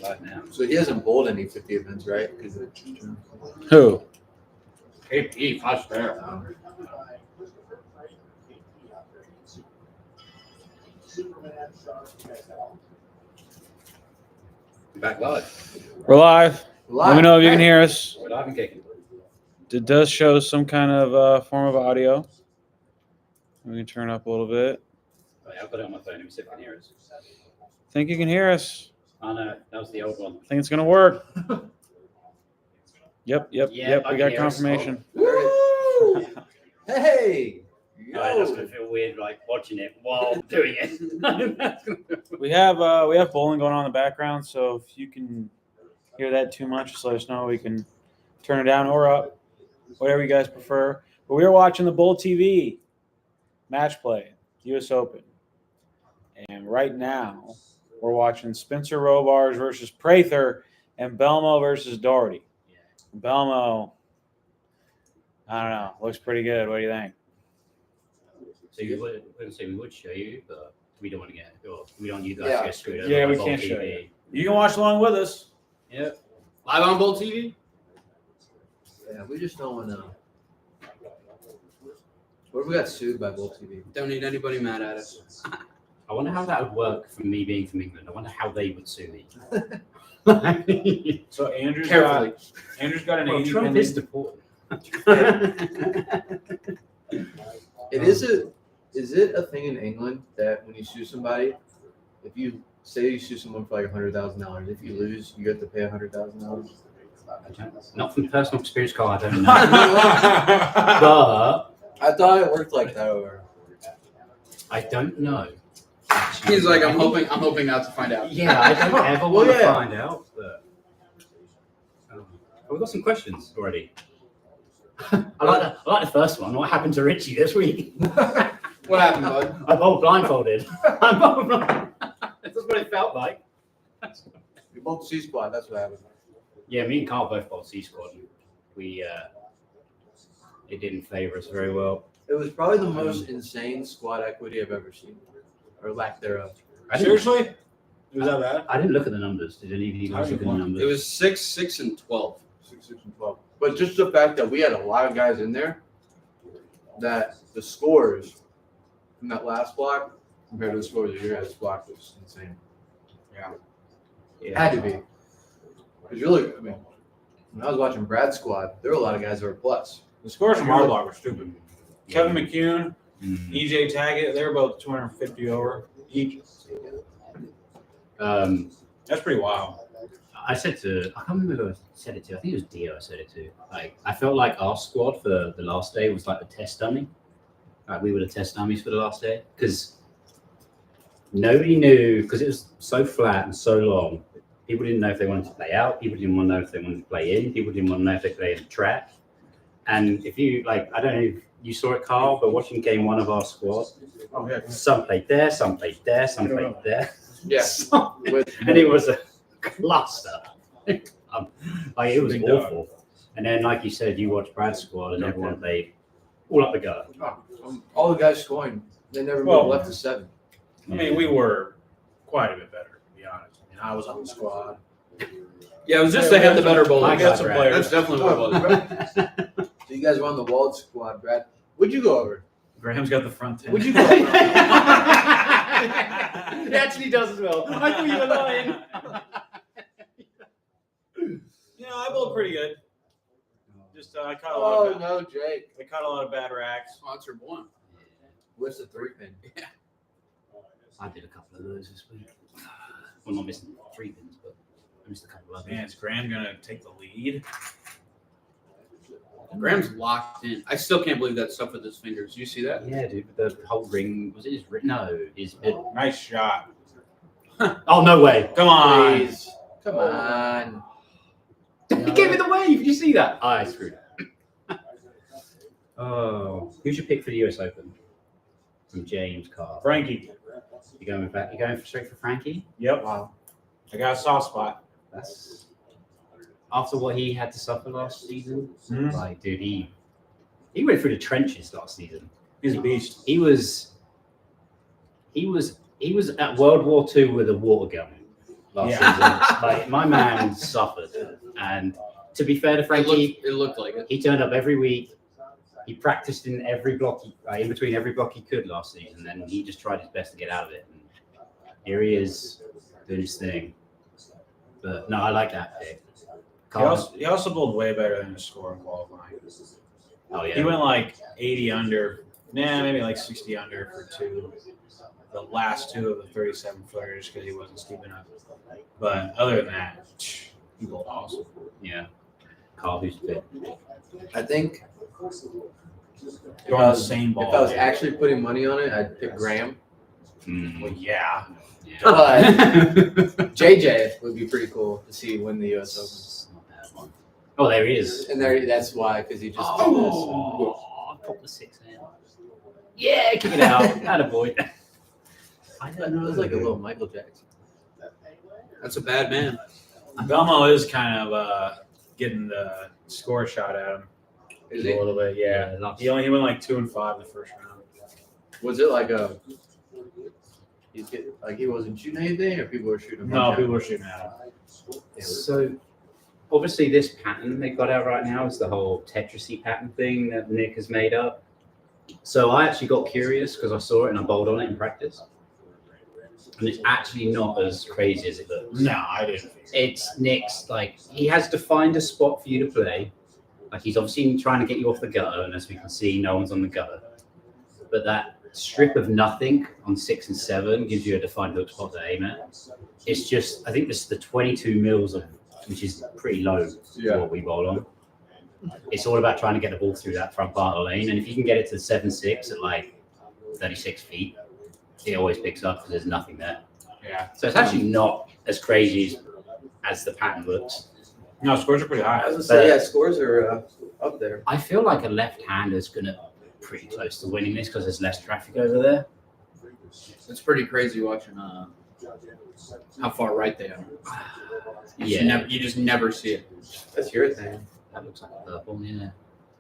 5 now. So he hasn't bowled any 50 events, right? Who? KP, 5 star. Back live. We're live. Let me know if you can hear us. We're live and kicking. It does show some kind of form of audio. We can turn up a little bit. Oh, yeah, I've got it on my phone. Let me see if I can hear us. Think you can hear us. Oh, no. That was the old one. I think it's going to work. Yep. Yeah, I We can got hear us. confirmation. Woo! Hey! Oh, that's going to feel weird, like, watching it while doing it. We have bowling going on in the background, so if you can hear that too much, just let us know. We can turn it down or up, whatever you guys prefer. But we are watching the Bowl TV match play, U.S. Open. And right now, we're watching Spencer Robars versus Prather and Belmo versus Doherty. Belmo, I don't know, looks pretty good. What do you think? So we would show you, but we don't want to we don't want you guys to get screwed over. Yeah, by we Bowl can't TV. show you. You can watch along with us. Yep. Live on Bowl TV? Yeah, we just don't want to. What if we got sued by Bowl TV? Don't need anybody mad at us. I wonder how that would work from me being from England. I wonder how they would sue me. So Andrew's Carefully. got an 80 Trump pending. is deported. Is it a thing in England that when you sue somebody, if you say you sue someone for like $100,000, if you lose, you have to pay $100,000? Not from personal experience, Carl. I don't know. But I thought it worked like that over. I don't know. He's like, I'm hoping not to find out. Yeah, I don't ever want to find out. But we've got some questions already. I like the first one. What happened to Richie this week? What happened, bud? I'm all blindfolded. That's what it felt like. We both C squad. That's what happened. Yeah, me and Carl both bought C squad. We it didn't favor us very well. It was probably the most insane squad equity I've ever seen, or lack thereof. Seriously? Was that bad? I didn't look at the numbers. Did any of you guys look at the numbers? It was 6, 6, and 12. 6, 6, and 12. But just the fact that we had a lot of guys in there, that the scores from that last block compared to the scores of your guys' block was insane. Yeah. It had to be. Because really, I mean, when I was watching Brad's squad, there were a lot of guys that were plus. The scores from our block were stupid. Yeah. Kevin McCune, Mhm. EJ Taggett, they were both 250 over each. That's pretty wild. I said to, I can't remember who I said it to. I think it was Dio I said it to. Like, I felt like our squad for the last day was like the test dummy. Like, we were the test dummies for the last day. Because nobody knew, because it was so flat and so long, people didn't know if they wanted to play out. People didn't want to know if they wanted to play in. People didn't want to know if they played in the track. And if you, like, I don't know if you saw it, Carl, but watching game one of our squad, some played there, some played there, some played there. Yeah. And it was a cluster. Like, it was awful. And then, like you said, you watched Brad's squad and everyone played all up the gut. All the guys scoring, they never Well, left to 7. I mean, we were quite a bit better, to be honest. I mean, I was on the squad. Yeah, it was just they had the better I bowling. got some players. That's definitely what it was. So you guys were on the Wald squad, Brad. Would you go over? Graham's got the front 10. Would you go over? He actually does as well. I thought you were lying. Yeah, I bowled pretty good. Just I caught a lot Oh of no, Jake. I caught a lot of bad racks. Sponsored one. What's the 3-pin? I did a couple of those this week. Well, not missing 3 pins, but I missed a couple of Man, others. is Graham gonna take the lead? Graham's locked in. I still can't believe that stuff with his fingers. You see that? Yeah, dude. The whole ring was it his ring? No, his mid. Nice shot. Oh no way! Come on. Please. Come on. He gave me the wave. Did you see that? I screwed it. Oh, who's your pick for the US Open? From James Carr. Frankie. You going back? You going straight for Frankie? Yep. Wow. I got a soft spot. That's after what he had to suffer last season. Mhm. Like, dude, he went through the trenches last season. He's a beast. He was at World War II with a water gun. last Yeah. season. Like my man suffered, and to be fair to Frankie, It looked like it. he turned up every week. He practiced in every block, in between every block he could last season, and he just tried his best to get out of it. And here he is doing his thing. But no, I like that pick. He also bowled way better than his score in qualifying. Oh yeah, He went like 80 under, maybe like 60 under for the last two of the 37 footers because he wasn't steeping up. But other than that, he bowled awesome. Yeah, Carl, who's the pick? I think They're on the same ball. if I was actually putting money on it, I'd pick Graham. Well, yeah. Yeah. But JJ would be pretty cool to see win the U.S. Open. Not a bad one. Oh, there he is. And that's why, because he just Oh, pop the 6 in. Yeah, kick it out. Attaboy. I did don't this. know. It was like a little Michael Jackson. That's a bad man. Belmo is kind of getting the score shot at him Is a he? little bit. Yeah. He went like 2 and 5 in the first round. Was it like he wasn't shooting anything, or people were shooting? No, people were shooting at him. So, obviously, this pattern they got out right now is the whole Tetrisy pattern thing that Nick has made up. So I actually got curious because I saw it and I bowled on it in practice. And it's actually not as crazy as it looks. No, I didn't. It's Nick's, like, he has to find a spot for you to play. Like, he's obviously trying to get you off the gutter, and as we can see, no one's on the gutter. But that strip of nothing on 6 and 7 gives you a defined hook spot to aim at. It's just, I think this is the 22 mils of, which is pretty low for what we bowl on. It's all about trying to get the ball through that front part of the lane, and if you can get it to 7-6 at like 36 feet, it always picks up because there's nothing there. Yeah. So it's actually not as crazy as the pattern looks. No, scores are pretty high. I was gonna say, yeah, scores are up there. I feel like a left-hander is going to be pretty close to winning this because there's less traffic over there. It's pretty crazy watching how far right they are. You just never see it. That's your thing. That looks like a purple, yeah.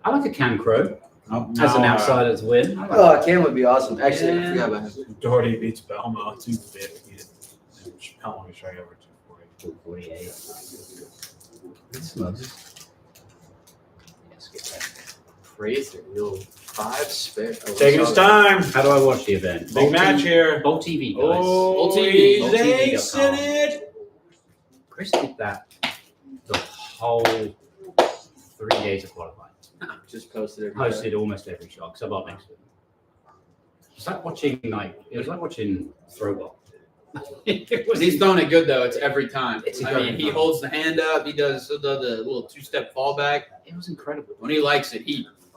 I like a Cam Crow Oh, as an no, outsider's win. I like Oh, Cam would be awesome. Actually, Yeah. I forgot about him. Doherty beats Belmo 250. Belmo is right over 240. 248. It's close. Yeah, skip that. Fraser, real 5 spare. Taking his time. How do I watch the event? Big match here. Bolt TV, guys. Oh, Bolt TV. he's BoltTV.com. acing it. Chris did that the whole 3 days of qualifying. Just posted it. Posted almost every shot because I bought next to him. It's like watching, it was like watching throwball. He's throwing it good though. It's every time. It's a I good mean, he time. holds the hand up. He does the little 2-step fallback. It was incredible. When he likes it,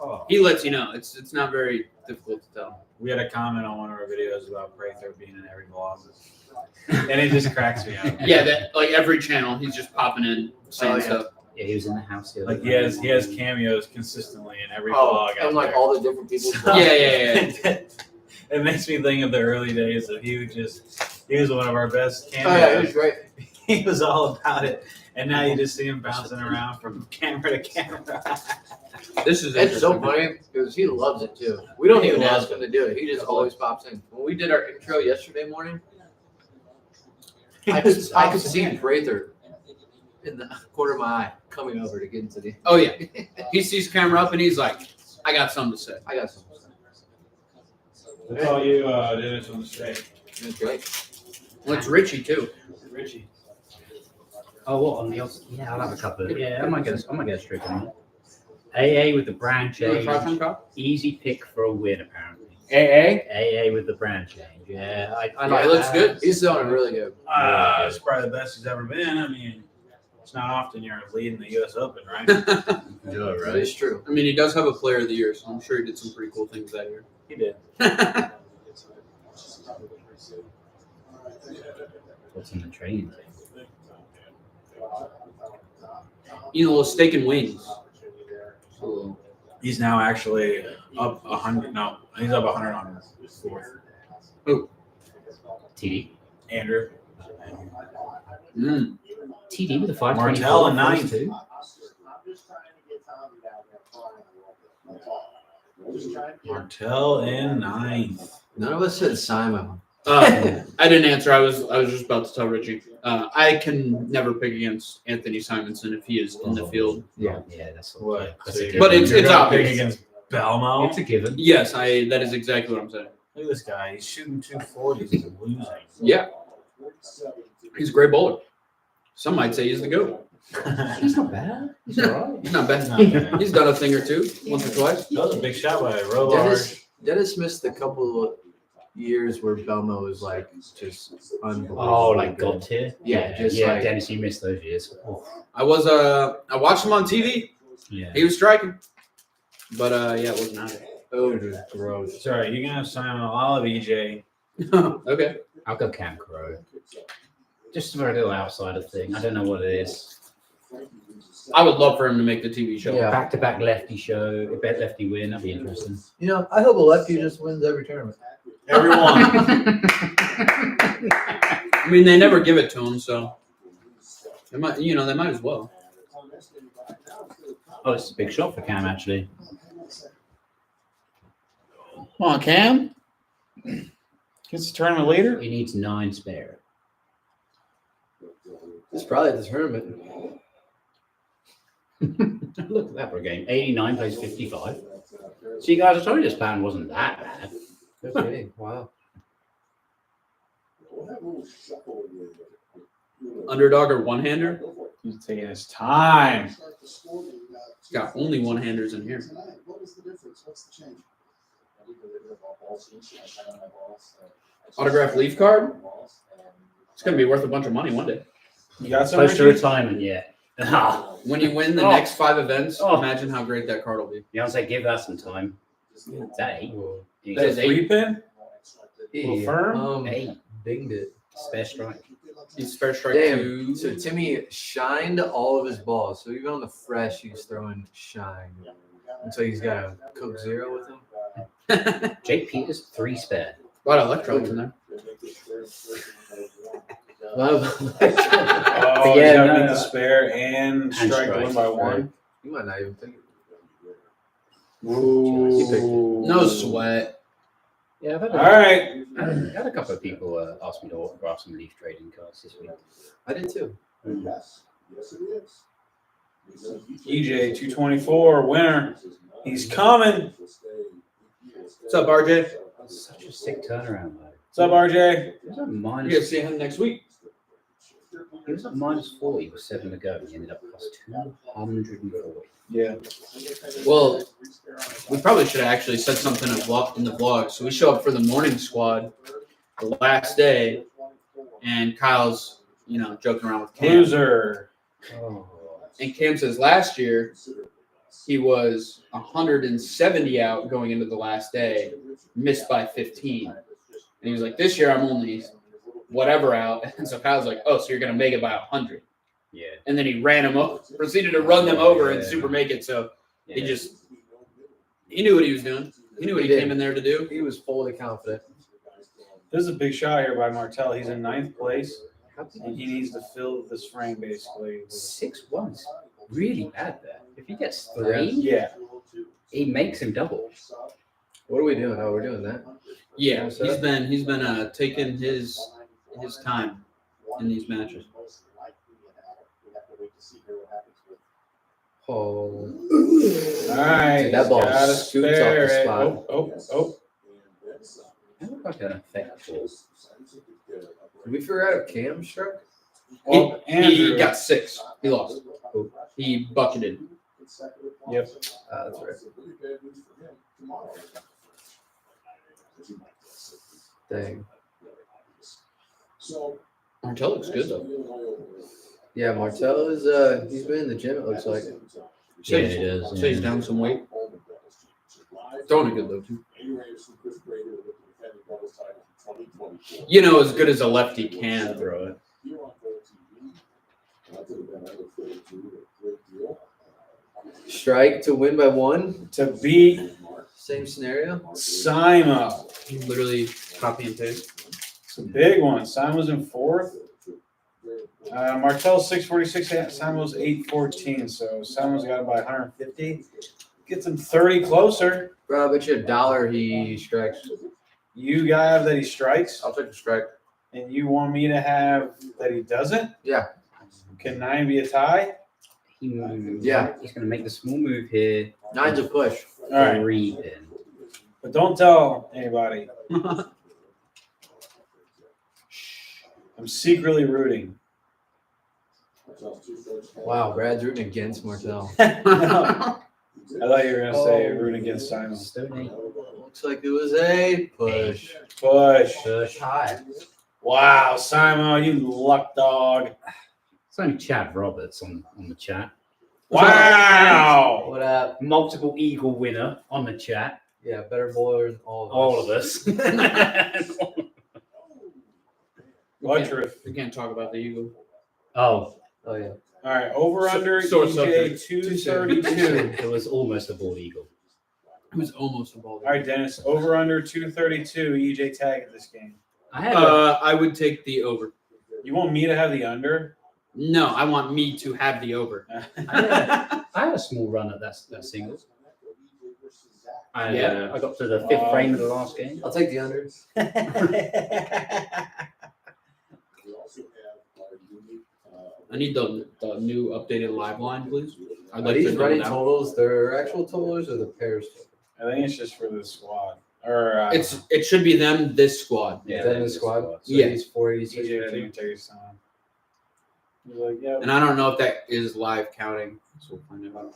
Oh. he lets you know. It's not very difficult to tell. We had a comment on one of our videos about Prather being in every vlog. And it just cracks me up. Yeah, that like every channel, he's just popping in saying yeah. stuff. Yeah, he was in the house the other Like day. he has cameos consistently in every Oh, vlog. out and like there. all the different people. Yeah. It makes me think of the early days of he was one of our best Oh yeah, it was cameos. great. He was all about it. And now you just see him bouncing around from camera to camera. This is It's so interesting. funny because he loves it too. We don't He even loves ask him to do it. He just always pops in. When we did our intro yesterday morning, I could see Prather in the corner of my eye coming over to get into the. Oh yeah, he sees camera up and he's like, "I got something to say." I got some. That's all you did is on the straight. That's great. Well, it's Richie too. Richie. Oh, what on the other? Yeah, I'll have a couple. Yeah, I might get a straight on it. AA with the brand You want to change. try some, Kyle? Easy pick for a win, apparently. AA? AA with the brand change. Yeah, I Yeah, like it looks that. good. He's doing really good. It's probably the best he's ever been. I mean, it's not often you're leading the U.S. Open, right? Yeah, That right. is true. I mean, he does have a Player of the Year, so I'm sure he did some pretty cool things that year. He did. What's in the training? You know, a little steak and wings. So, He's now actually up 100. No, he's up 100 on fourth. TD. Andrew. TD with a 524. Martell in ninth. too. Martell in ninth. None of us said Simon. I didn't answer. I was just about to tell Richie. I can never pick against Anthony Simonson if he is in the field. Yeah, that's What? That's So a you're given. But it's gonna obvious. pick against Belmo. It's a given. Yes, that is exactly what I'm saying. Look at this guy. He's shooting 240s and losing. Yeah, he's a great bowler. Some might say he's the GOAT. He's not bad. He's all right. He's not bad. Not bad. He's done a thing or two, once or twice. That was a big shot by Rollard. Dennis missed a couple of years where Belmo was like just unbelievable. Oh, like God tier. Yeah, just yeah. like- Dennis, you missed those years. Oh. I watched him on TV. Yeah. He was striking, but yeah, it wasn't out. Oh, it was gross. Sorry, you're gonna have Simon. I'll have EJ. Okay. I'll go Cam Crow. Just for a little outsider thing. I don't know what it is. I would love for him to make the TV show. Yeah. Back-to-back lefty show. Bet lefty win. That'd be interesting. You know, I hope a lefty just wins every tournament. Everyone. I mean, they never give it to him, so they might as well. Oh, it's a big shot for Cam, actually. Come on, Cam. Gets the tournament leader. He needs 9 spare. It's probably the tournament. Look at that for a game. 89 plays 55. See, guys, I told you this plan wasn't that bad. Okay, wow. Underdog or one-hander? He's taking his time. He's got only one-handers in here. Autograph leaf card? It's going to be worth a bunch of money one day. You got some Close to Richie? retirement yet. Ah, When you win the Oh. next 5 events, Oh. imagine how great that card will be. Beyonce, give that some time. Is that 8? That is 8. 3-pin? Little firm? 8. Dinged it. Spare strike. He's fair strike Damn. 2. So Timmy shined all of his balls. So even on the fresh, he's throwing shine. And so he's got a Coke Zero with him. Jake Peters, 3 spare. A lot of electrons in there. Oh, But yeah, yeah, got no, the spare and strike strike. 1 by 1. You might not even think it. Ooh. No sweat. Yeah, I've had All right. I had a couple of people ask me to autograph some Leaf trading cards this week. I did too. EJ 224 winner. He's coming. What's up, RJ? Such a sick turnaround, though. What's up, RJ? He was at You minus. guys see him next week. He was at minus 40 with 7 to go. He ended up plus 240. Yeah. Well, we probably should have actually said something in the vlog. So we show up for the morning squad the last day, and Kyle's, joking around with Cam. Loser. Oh. And Cam says last year he was 170 out going into the last day, missed by 15. And he was like, this year I'm only whatever out. And so Kyle's like, oh, so you're going to make it by 100. Yeah. And then he ran him up, proceeded to run them over and super make it. So Yeah. he knew what he was doing. He knew what he He did. came in there to do. He was fully confident. This is a big shot here by Martell. He's in 9th place, How did and he needs to fill this frame basically. 6-1's really bad there. If he gets 3, Yeah. he makes him double. What are we doing? Oh, we're doing that. Yeah, Yeah, so- he's been taking his time in these matches. Oh. All right. Dude, that ball gotta scoots off spare the it. spot. Oh. That looked like an effect ball. Did we figure out if Cam struck? Well, He Andrew. got 6. He lost. He bucketed. Yep. That's right. Dang. Martell looks good though. Yeah, Martell is he's been in the gym, it looks like. Yeah, it is. So he's down some weight. Throwing it good though too. As good as a lefty can throw it. Strike to win by 1. To beat Same scenario. Simo. Literally copy and paste. It's a big one. Simo's in 4th. Martell's 646. Simo's 814. So Simo's got it by 150. Gets him 30 closer. Bro, I bet you $1 he strikes. You have that he strikes, I'll take a strike. and you want me to have that he doesn't? Yeah. Can 9 be a tie? Yeah. He's going to make the small move here. 9's a push. All right, 3 pin. but don't tell anybody. I'm secretly rooting. Wow, Brad's rooting against Martel. No, I thought you were gonna say rooting against Simon. Stone 8. Looks like it was a push. Push. Push. High. Wow, Simon, you luck dog. It's only Chad Roberts on the chat. Wow. What up? Multiple Eagle winner on the chat. Yeah, better bowler than all of us. All of us. Buttriff. We can't talk about the Eagle. Oh, Oh, yeah. All right, over under Sore EJ subject. 232. it was almost a bald eagle. It was almost a ball. All right, Dennis, over under 232 EJ tag at this game. I had I would take the over. You want me to have the under? No, I want me to have the over. I had a small run at that singles. I got to the 5th frame of the last game. I'll take the under. I need the new updated live line, please. I'd Are like these to know running that. totals their actual totals or the pairs totals? I think it's just for the squad. Or It should be them, this squad. Yeah, Then that the is squad. So Yeah. he's 486. EJ didn't even take his time. He's like, yeah. And I don't know if that is live counting. So we'll find out.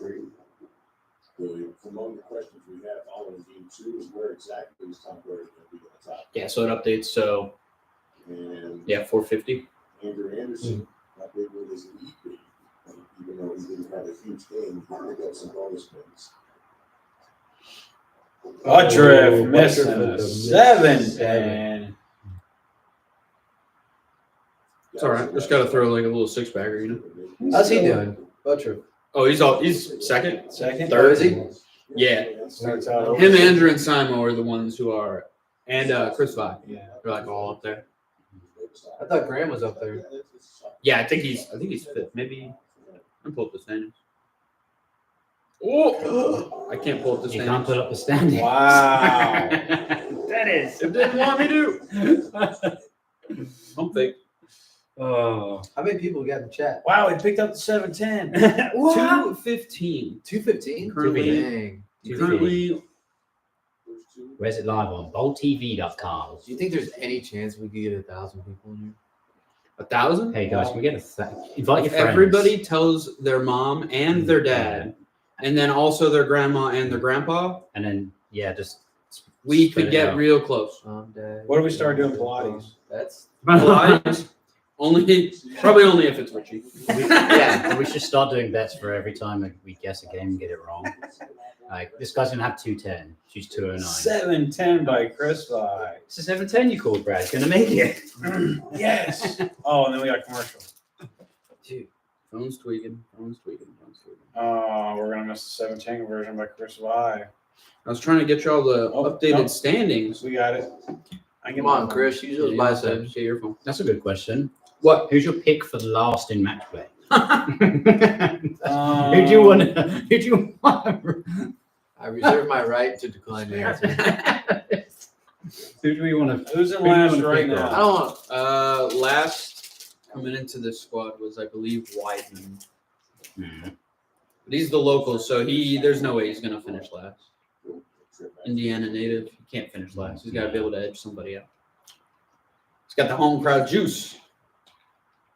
Among the questions we have following game 2 is where exactly is Tom Brady going to be on top? Yeah, so it updates. So And yeah, 450. Andrew Anderson, how big will his lead be? Even though he didn't have a huge game, he picked up some bonus wins. Buttriff missing Buttriff with a the 7 miss. pin. It's all right. Just got to throw like a little 6-bagger, you know. How's he doing? Buttriff. Oh, he's second. Second? Oh, is he? Yeah. Starts out over. Him, Andrew, and Simon are the ones who are, and Chris Vi. Yeah. They're like all up there. I thought Graham was up there. Yeah, I think he's 5th. Maybe I'm pull up the standings. Oh, I can't pull up the You can't standings. put up the standing. Wow. Dennis. It didn't want me to. I'm fake. Oh. How many people got in the chat? Wow, he picked up the 710. 215. 215? Currently- Dang. Currently, Where's it live on? BoldTV.com. Do you think there's any chance we could get 1,000 people in here? 1,000. Hey guys, can we get invite your friends? Everybody tells their mom and their dad, and then also their grandma and their grandpa. And then just We spread could it get out. real close. Dad. What do we start doing Pilates? That's Pilates? Probably only if it's Richie. Yeah, we should start doing bets for every time we guess a game and get it wrong. Like this guy's gonna have 210. She's 209. 710 by Chris Vi. It's a 710 you called, Brad. He's gonna make it. Yes. Oh, and then we got commercial. dude. Phone's tweaking. Oh, we're gonna miss the 710 conversion by Chris Vi. I was trying to get y'all the Oh, updated no. standings. We got it. I can Come on, Chris. Use those biceps. Get your phone. That's a good question. What? Who's your pick for the last in match play? Um, Who do you want? Who do you want? I reserve my right to decline the answer. Who do we want to? Who's in Who do you last wanna right pick I now? don't want. Last coming into this squad was, I believe, Wideman. Hmm. But he's the local, so there's no way he's gonna finish last. Indiana native, he can't finish last. He's got to be able to edge somebody out. He's got the home crowd juice.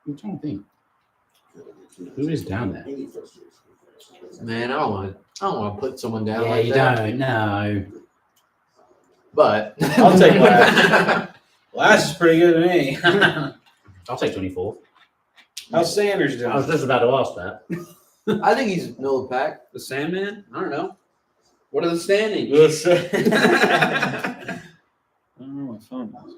I'm trying to think. Who is down there? Man, I don't want to put someone down Yeah, like you that. don't. No. But I'll take last. Last is pretty good to me. I'll take 24. How's Sanders I was doing? just about to ask that. I think he's middle of the pack. The Sandman? I don't know. What are the standings? I don't know what phone is.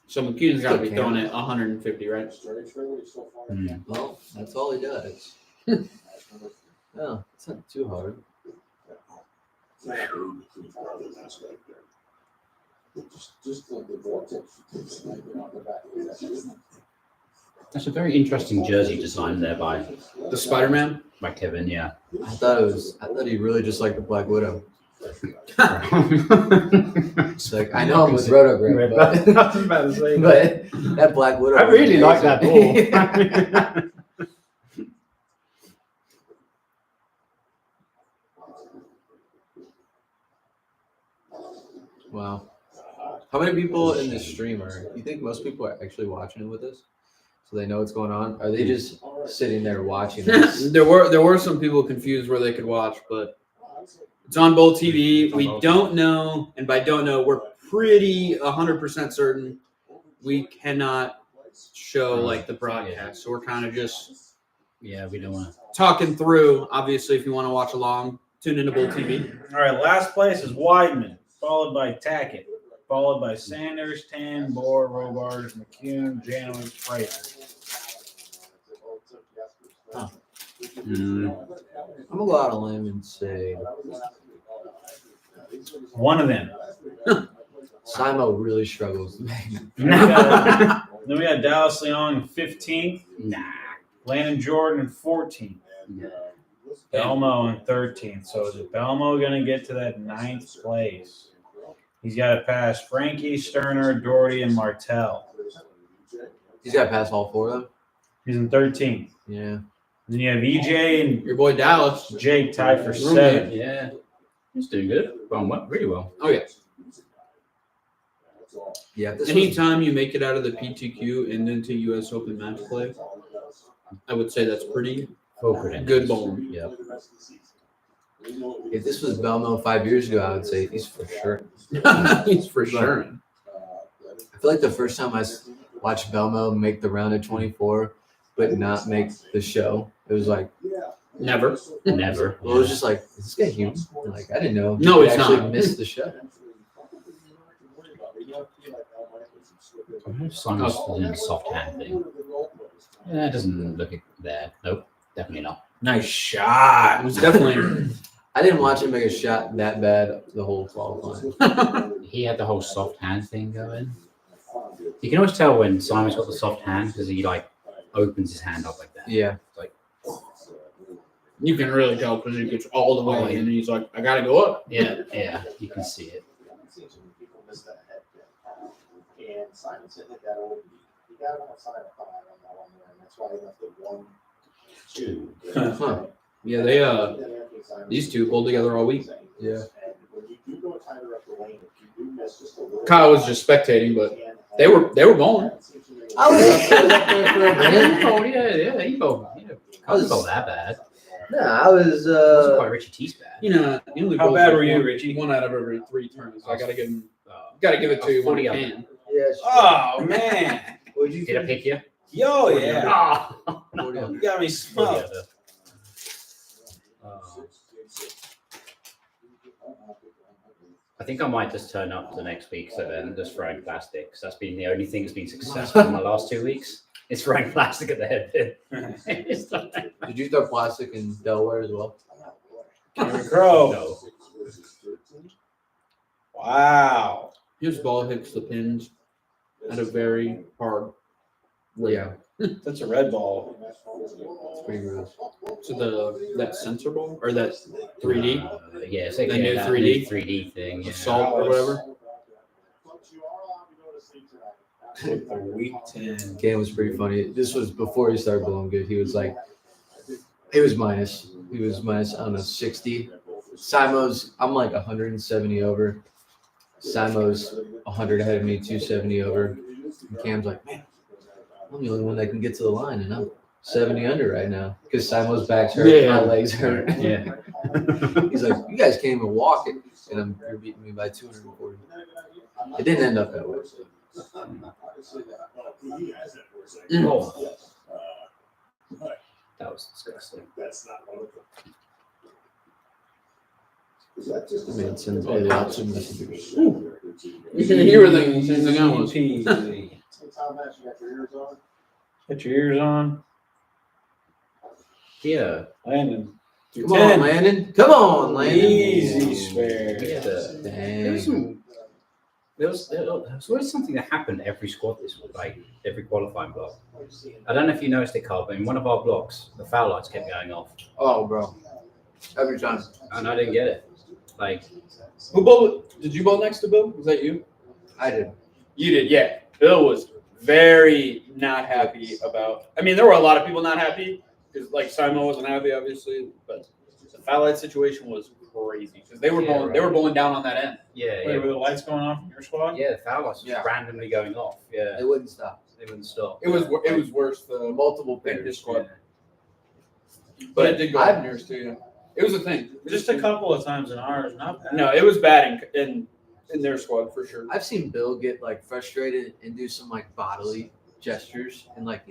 So McKeon's got to be throwing it 150, right? Hmm. Well, that's all he does. No, it's not too hard. Just like the vortex on the back of that. That's a very interesting jersey design there by The Spider-Man. Kevin. Yeah. I thought he really just liked the Black Widow. It's like I know I'm with Rotogrip, but, I was about to say but that Black Widow. I really like that ball. Wow. How many people in this stream are? You think most people are actually watching it with us, so they know what's going on? Are they just sitting there watching us? There were some people confused where they could watch, but it's on Bowl TV. We don't know, and by don't know, we're pretty 100% certain we cannot show like the broadcast. So we're kind of just we don't want to. talking through. Obviously, if you want to watch along, tune into Bowl TV. All right, last place is Weidman, followed by Tackett, followed by Sanders, Tan, Bohr, Robards, McCune, Janowitz, Fraser. I'm gonna go out on a limb and say One of them. Simo really struggles. Then we got Dallas Leon in 15th. Nah. Landon Jordan in 14th. No. Belmo in 13th. So is Belmo going to get to that 9th place? He's got to pass Frankie, Sterner, Doherty, and Martell. He's got to pass all four of them. He's in 13th. Yeah. Then you have EJ and Your boy Dallas. Jake tied for 7th. Yeah. He's doing good. Well, really well. Oh yeah. Yeah. This was, Anytime you make it out of the PTQ and into U.S. Open match play, I would say that's pretty good bowling. Yep. if this was Belmo 5 years ago, I would say he's for sure. He's for sure. I feel like the first time I watched Belmo make the round of 24, but not make the show, it was like Never. Never. well, it was just like, is this guy human? Like I didn't know. No, he it's actually not. missed the show. Simon's doing the soft hand thing. Yeah, it doesn't look there. Nope, definitely not. Nice shot. It was definitely. I didn't watch him make a shot that bad the whole qualifying. He had the whole soft hand thing going. You can always tell when Simon's got the soft hand because he like opens his hand up like that. Yeah. Like You can really tell because he gets all the way in and he's like, I got to go up. yeah, you can see it. And Simon said that old he got on a sign of 5 on that one there, and that's why he left it 1, 2. Huh. Yeah, they these two pulled together all week. Yeah. Kyle was just spectating, but they were bowling. I was up there for a minute. Oh yeah, he bowled. I was not that bad. No, I was. It wasn't quite Richie Teece bad. You know, he only How bowls bad like were you, one- Richie? 1 out of every 3 turns. I gotta give him. Gotta give it to you when you 40 can. Yes. Oh, man. What'd you Did I pick you? Yo, yeah. Oh, You got me smoked. I think I might just turn up to next week, so then just throwing plastic, because that's been the only thing that's been successful in my last 2 weeks. It's throwing plastic at the head pin. It's like, Did you throw plastic in Delaware as well? Cameron Crow. no. Wow. His ball hits the pins at a very hard rate. Yeah. That's a red ball. It's pretty gross. So that sensor ball or that 3D Yeah, it's like The new that 3D? new 3D thing. Yeah. salt or whatever. With the week 10. Cam was pretty funny. This was before he started blowing good. He was like, he was minus, I don't know, 60. Simo's, I'm like 170 over. Simo's 100 ahead of me, 270 over. And Cam's like, man, I'm the only one that can get to the line, and I'm 70 under right now because Simo's back's hurt, Yeah. my legs hurt. Yeah. He's like, you guys can't even walk it, and you're beating me by 240. It didn't end up that way. Oh, that was disgusting. I mean, sends me lots of messages. You can hear the same thing I was. Easy. Get your ears on. Yeah. Landon. Come on, Landon. Come on, Landon. Easy spare. We had a, there Dang. was some There was always something that happened every squad this week, like every qualifying block. I don't know if you noticed it, Carl, but in one of our blocks, the foul lights kept going off, Oh, bro. Every time. and I didn't get it. Like, Who bowled? Did you bowl next to Bill? Was that you? I did. You did, yeah. Bill was very not happy about. I mean, there were a lot of people not happy because, like, Simon wasn't happy, obviously, but the foul light situation was crazy because they were bowling. They were bowling down on that end. yeah, Wait, were the lights going on from your squad? yeah, the foul lights just randomly going off. Yeah, They wouldn't stop. they wouldn't stop. It was worse the Multiple than pairs. this squad, Yeah. but it did go I've- up nears to you. It was a thing. Just a couple of times in ours, not bad. No, it was bad in their squad for sure. I've seen Bill get like frustrated and do some like bodily gestures and like,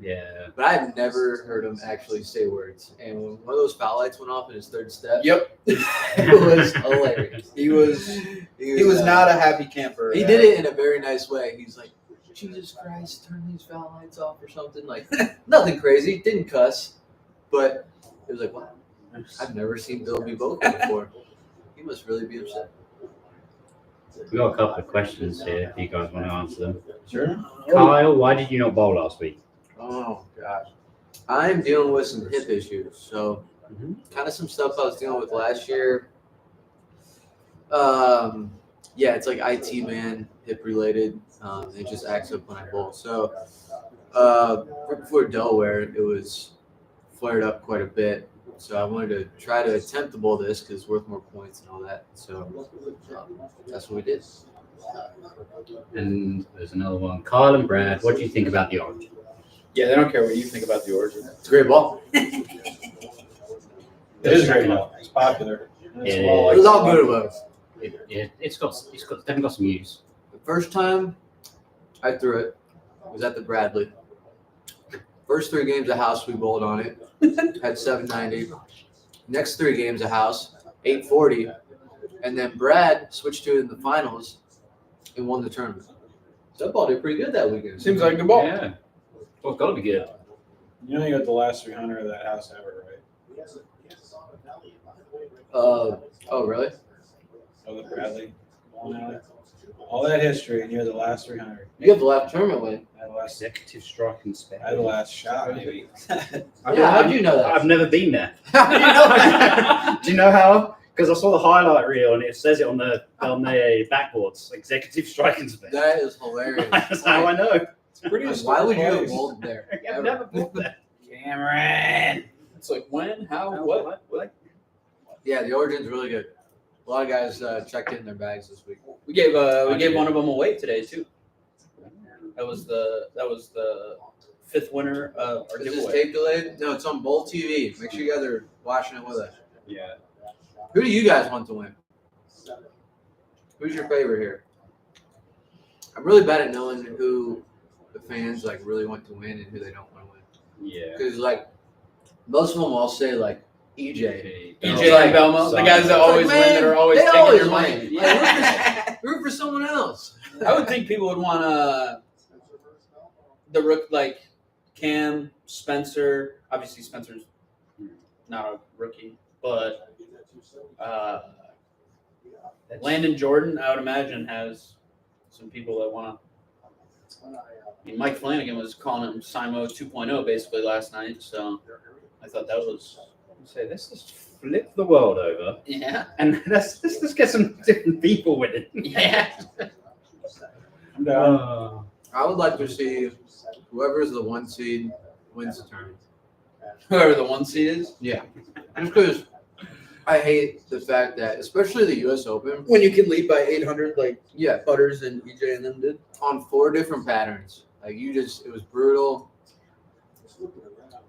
Yeah. but I've never heard him actually say words. And when one of those foul lights went off in his third step, Yep, it was hilarious. he was not a happy camper. He did it in a very nice way. He's like, Jesus Christ, turn these foul lights off or something. Like, nothing crazy. Didn't cuss, but it was like, wow, I've never seen Bill be vocal before. He must really be upset. We got a couple of questions here if you guys want to answer them. Sure. Kyle, why did you not bowl last week? Oh gosh, I'm dealing with some hip issues. So, kind of some stuff I was dealing with last year. Yeah, it's like IT man, hip related. It just acts up when I bowl. So, right before Delaware, it was flared up quite a bit. So I wanted to try to attempt to bowl this because it's worth more points and all that. So that's what we did. And there's another one. Kyle and Brad, what do you think about the orange? Yeah, they don't care what you think about the origin. It's a great ball. It is great. It's popular. It well It was all good about it. It's definitely got some use. The first time I threw it was at the Bradley. First 3 games of house, we bowled on it. Had 790. Next 3 games of house, 840. And then Brad switched to it in the finals and won the tournament. So that ball did pretty good that weekend. Seems like a good ball. Yeah. Well, it's got to be good. You know you got the last 300 of that house ever, right? Oh, really? Oh, the Bradley. All that history, and you're the last 300. You have the last tournament win. I had the last, Executive strike and spec. I had the last shot, maybe. How'd you know that? I've never been there. How do you know that? Do you know how? Because I saw the highlight reel and it says it on the backboards. Executive strike and spec. That is hilarious. That's how I know. It's pretty Why would you have place. bowled there? I've ever? never been there. Cameron. It's like when, how, what? Yeah, the Origin's really good. A lot of guys checked in their bags this week. We gave I did. one of them away today too. That was the 5th winner of our Is this giveaway. tape delayed? No, it's on Bowl TV. Make sure you guys are watching it with us. Yeah. Who do you guys want to win? Who's your favorite here? I'm really bad at knowing who the fans like really want to win and who they don't want to win. Yeah. Because like most of them all say like EJ. EJ and Belmo, the guys that always Like, win, that are always they taking always your money. win. Yeah. Root for someone else. I would think people would want the rook like Cam, Spencer. Obviously, Spencer's not a rookie, but Landon Jordan, I would imagine, has some people that want to. I mean, Mike Flanagan was calling him Simo 2.0 basically last night, so I thought that was. So let's just flip the world over Yeah. and let's get some different people with it. Yeah. I'm down. I would like to see whoever's the 1 seed wins the tournament. Whoever the 1 seed is. Yeah. Just because I hate the fact that, especially the U.S. Open, When you can lead by 800, like yeah, Butters and EJ and them did. on 4 different patterns. Like it was brutal.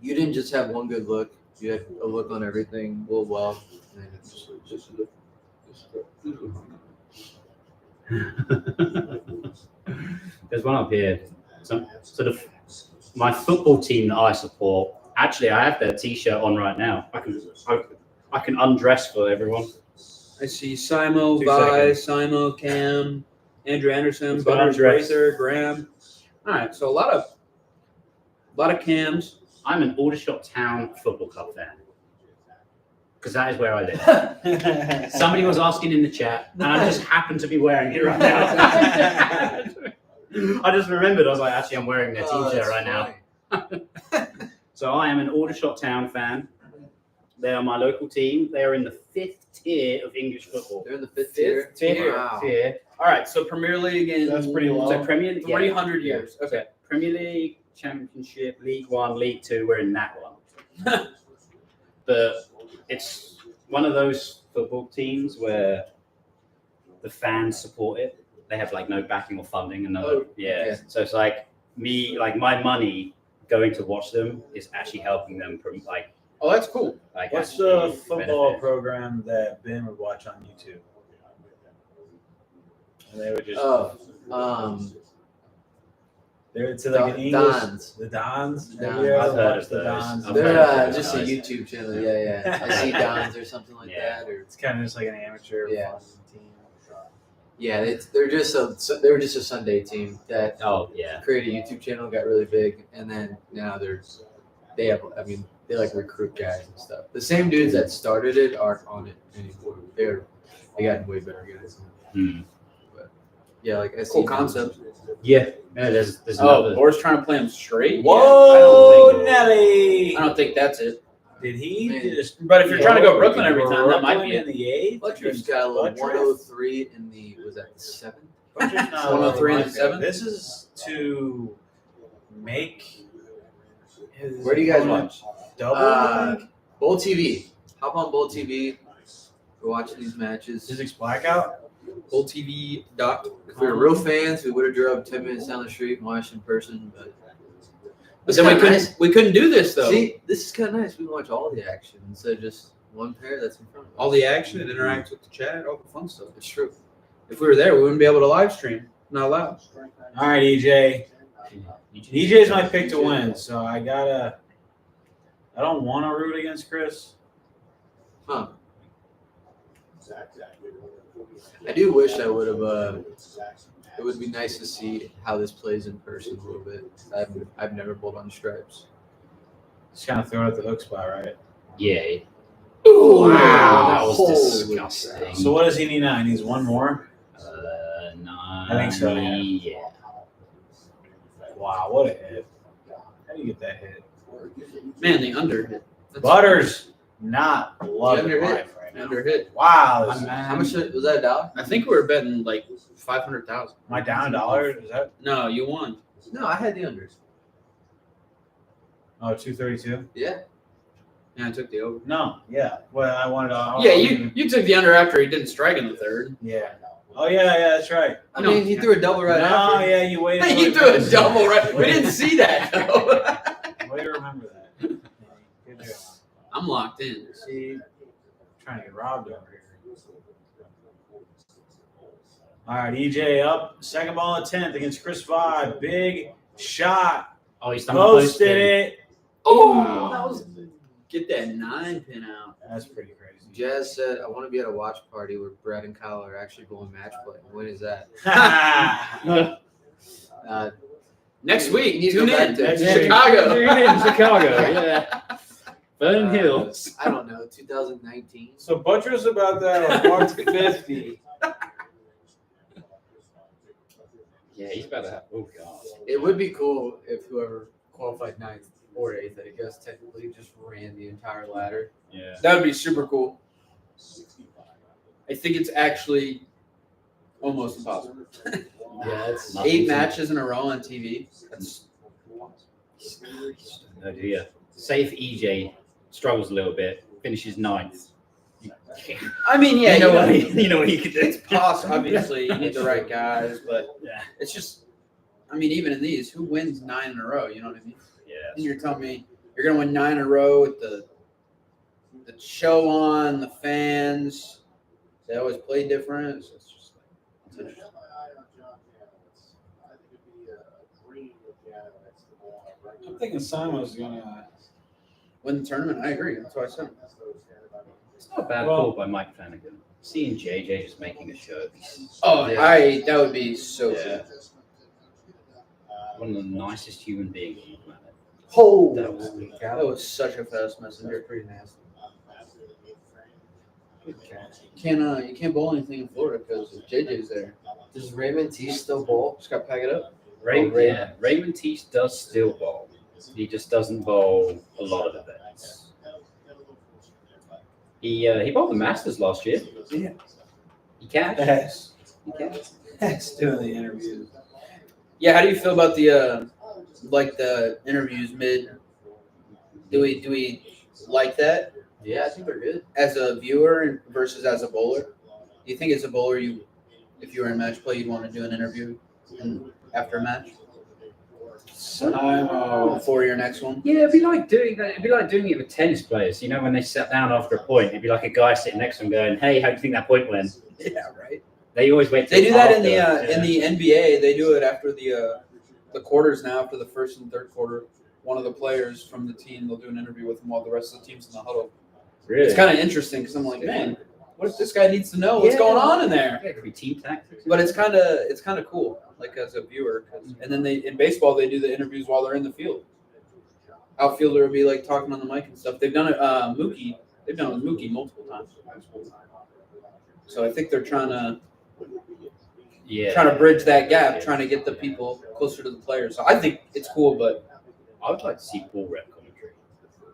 You didn't just have one good look. You had a look on everything, well, and it's just There's one up here. So my football team that I support. Actually, I have their T-shirt on right now. I can undress for everyone. I see Simo, 2 Vi, Simo, Cam, Andrew Anderson, Let's go Butters, undress. Racer, Graham. All right, so a lot of Cams. I'm an Aldershot Town Football Club fan. because that is where I live. Somebody was asking in the chat, and I just happened to be wearing it right now. I just remembered. I was like, actually, I'm wearing their team shirt right now. So I am an Aldershot Town fan. They are my local team. They are in the 5th tier of English football. They're in the 5th tier. Wow. Tier. All right, so Premier League in That's pretty low. So Premier League, 300 years. Okay. Premier League, Championship, League One, League Two. We're in that one. But it's one of those football teams where the fans support it. They have like no backing or funding, and yeah. So it's like me, like my money going to watch them is actually helping them from like. Oh, that's cool. Like What's the actually football benefit. program that Ben would watch on YouTube? And they would just it's like an English Dons. the Dons. Dons. Have you ever I've heard watched of the those. Dons? I've They're heard of those just a guys. YouTube channel. Yeah. I see Dons or something like Yeah. that. Or It's kind of just like an amateur Yeah. fun team. yeah, they were just a Sunday team that Oh yeah. created a YouTube channel, got really big, and then now they like recruit guys and stuff. The same dudes that started it aren't on it anymore. They got way better guys. Hmm. Yeah, like I see Cool concept. Yeah. No, there's Oh, another. Boris trying to play him straight. Whoa, Yeah, Nelly! I don't think that's it. Did he Man. just? But if you're trying to go Brooklyn every time, that might Brooklyn be in it. the 8th. Butcher's got a little Butcher? 103 in the was that the 7th? Butcher's not 103 and like 7? This is to make his Where do you guys opponent watch? double. I think? Bowl TV. Hop on Bowl TV. We're watching these matches. Physics blackout. Bowl TV. If we were real fans, we would have drove 10 minutes down the street and watched in person. But then we couldn't do this though. See, this is kind of nice. We can watch all the action instead of just one pair that's in front of us. All the action and interact with the chat, all the fun stuff. It's true. If we were there, we wouldn't be able to live stream. Not allowed. All right, EJ. EJ's my pick to win, so I don't want to root against Chris. Huh. I do wish I would have. It would be nice to see how this plays in person a little bit. I've never bowled on stripes. Just kind of throw it at the hook spot, right? Yeah. Ooh, Wow, that was holy disgusting. So what does he need now? He needs one more. No. I think so, yeah. Yeah. Wow, what a hit! How do you get that hit? Man, the under hit. Butters not loving under hit. life right now. Under hit. Wow, this- How much was that, $1? I think we were betting like 500,000. am I down $1? Is that No, you won. No, I had the unders. 232? Yeah, I took the over. No, yeah. Well, I wanted to. Yeah, you took the under after he didn't strike in the third. Yeah. Oh yeah, that's right. I mean, he threw a double right no, after. yeah, you waited. He till threw a it- double right. We didn't see that though. Way to remember that. Good job. I'm locked in. See, trying to get robbed over here. All right, EJ up. Second ball at 10th against Chris Vibe. Big shot. Oh, he's done Posted it. Oh, that was get that 9 pin out. That's pretty crazy. Jazz said, I want to be at a watch party where Brad and Kyle are actually going match play. When is that? Next week, He's tune going in. back to Chicago. in Chicago, yeah. Vernon Hills. I don't know, 2019. So Butcher's about that on 150. Yeah, he's about to have. Oh god. It would be cool if whoever qualified 9th or 8th, I guess, technically just ran the entire ladder. Yeah. That would be super cool. I think it's actually almost impossible. Yeah, it's Nothing 8 to- matches in a row on TV. That's Oh dear. Say if EJ struggles a little bit, finishes 9th. I mean, yeah, you know what he could do. it's possible. Obviously, you need the right guys, but Yeah. it's just, I mean, even in these, who wins 9 in a row? You know what I mean? Yeah. And you're telling me you're going to win 9 in a row with the show on, the fans. They always play different. It's just it's interesting. I'm thinking Simon's gonna. Win the tournament. I agree. That's what I said. It's not a bad Well- call by Mike Flanagan. Seeing JJ just making a show. Oh, Yeah. that would be so Yeah. cool. One of the nicest human beings on the planet. Holy That was- That was such a fast messenger. pretty nasty. You can't bowl anything in Florida because JJ's there. Does Raymond Teece still bowl? Just got to pack it up. Raymond Teece does still bowl. He just doesn't bowl a lot of events. He bowled the Masters last year. Yeah. He cashed. Hex. He cashed. Hex doing the interviews. Yeah, how do you feel about the the interviews mid? Do we like that Yeah, I think they're good. as a viewer versus as a bowler? Do you think as a bowler, if you were in match play, you'd want to do an interview after a match before your next one? Yeah, it'd be like doing that. It'd be like doing it with tennis players. You know, when they sat down after a point, it'd be like a guy sitting next to them going, "Hey, how do you think that point went?" Yeah, right. They always wait. They till do that after, in the NBA. They do it after the quarters now. After the first and third quarter, one of the players from the team, they'll do an interview with them while the rest of the team's in the huddle. Really? It's kind of interesting because I'm like, man, what if this guy needs to know what's going on in there? Yeah, it could be team tactics. But it's kind of cool, like as a viewer. And then in baseball they do the interviews while they're in the field. Outfielder will be like talking on the mic and stuff. They've done it. Mookie. They've done it with Mookie multiple times. So I think they're trying to bridge that gap, trying to get the people closer to the players. So I think it's cool, but I would like to see ball rep commentary.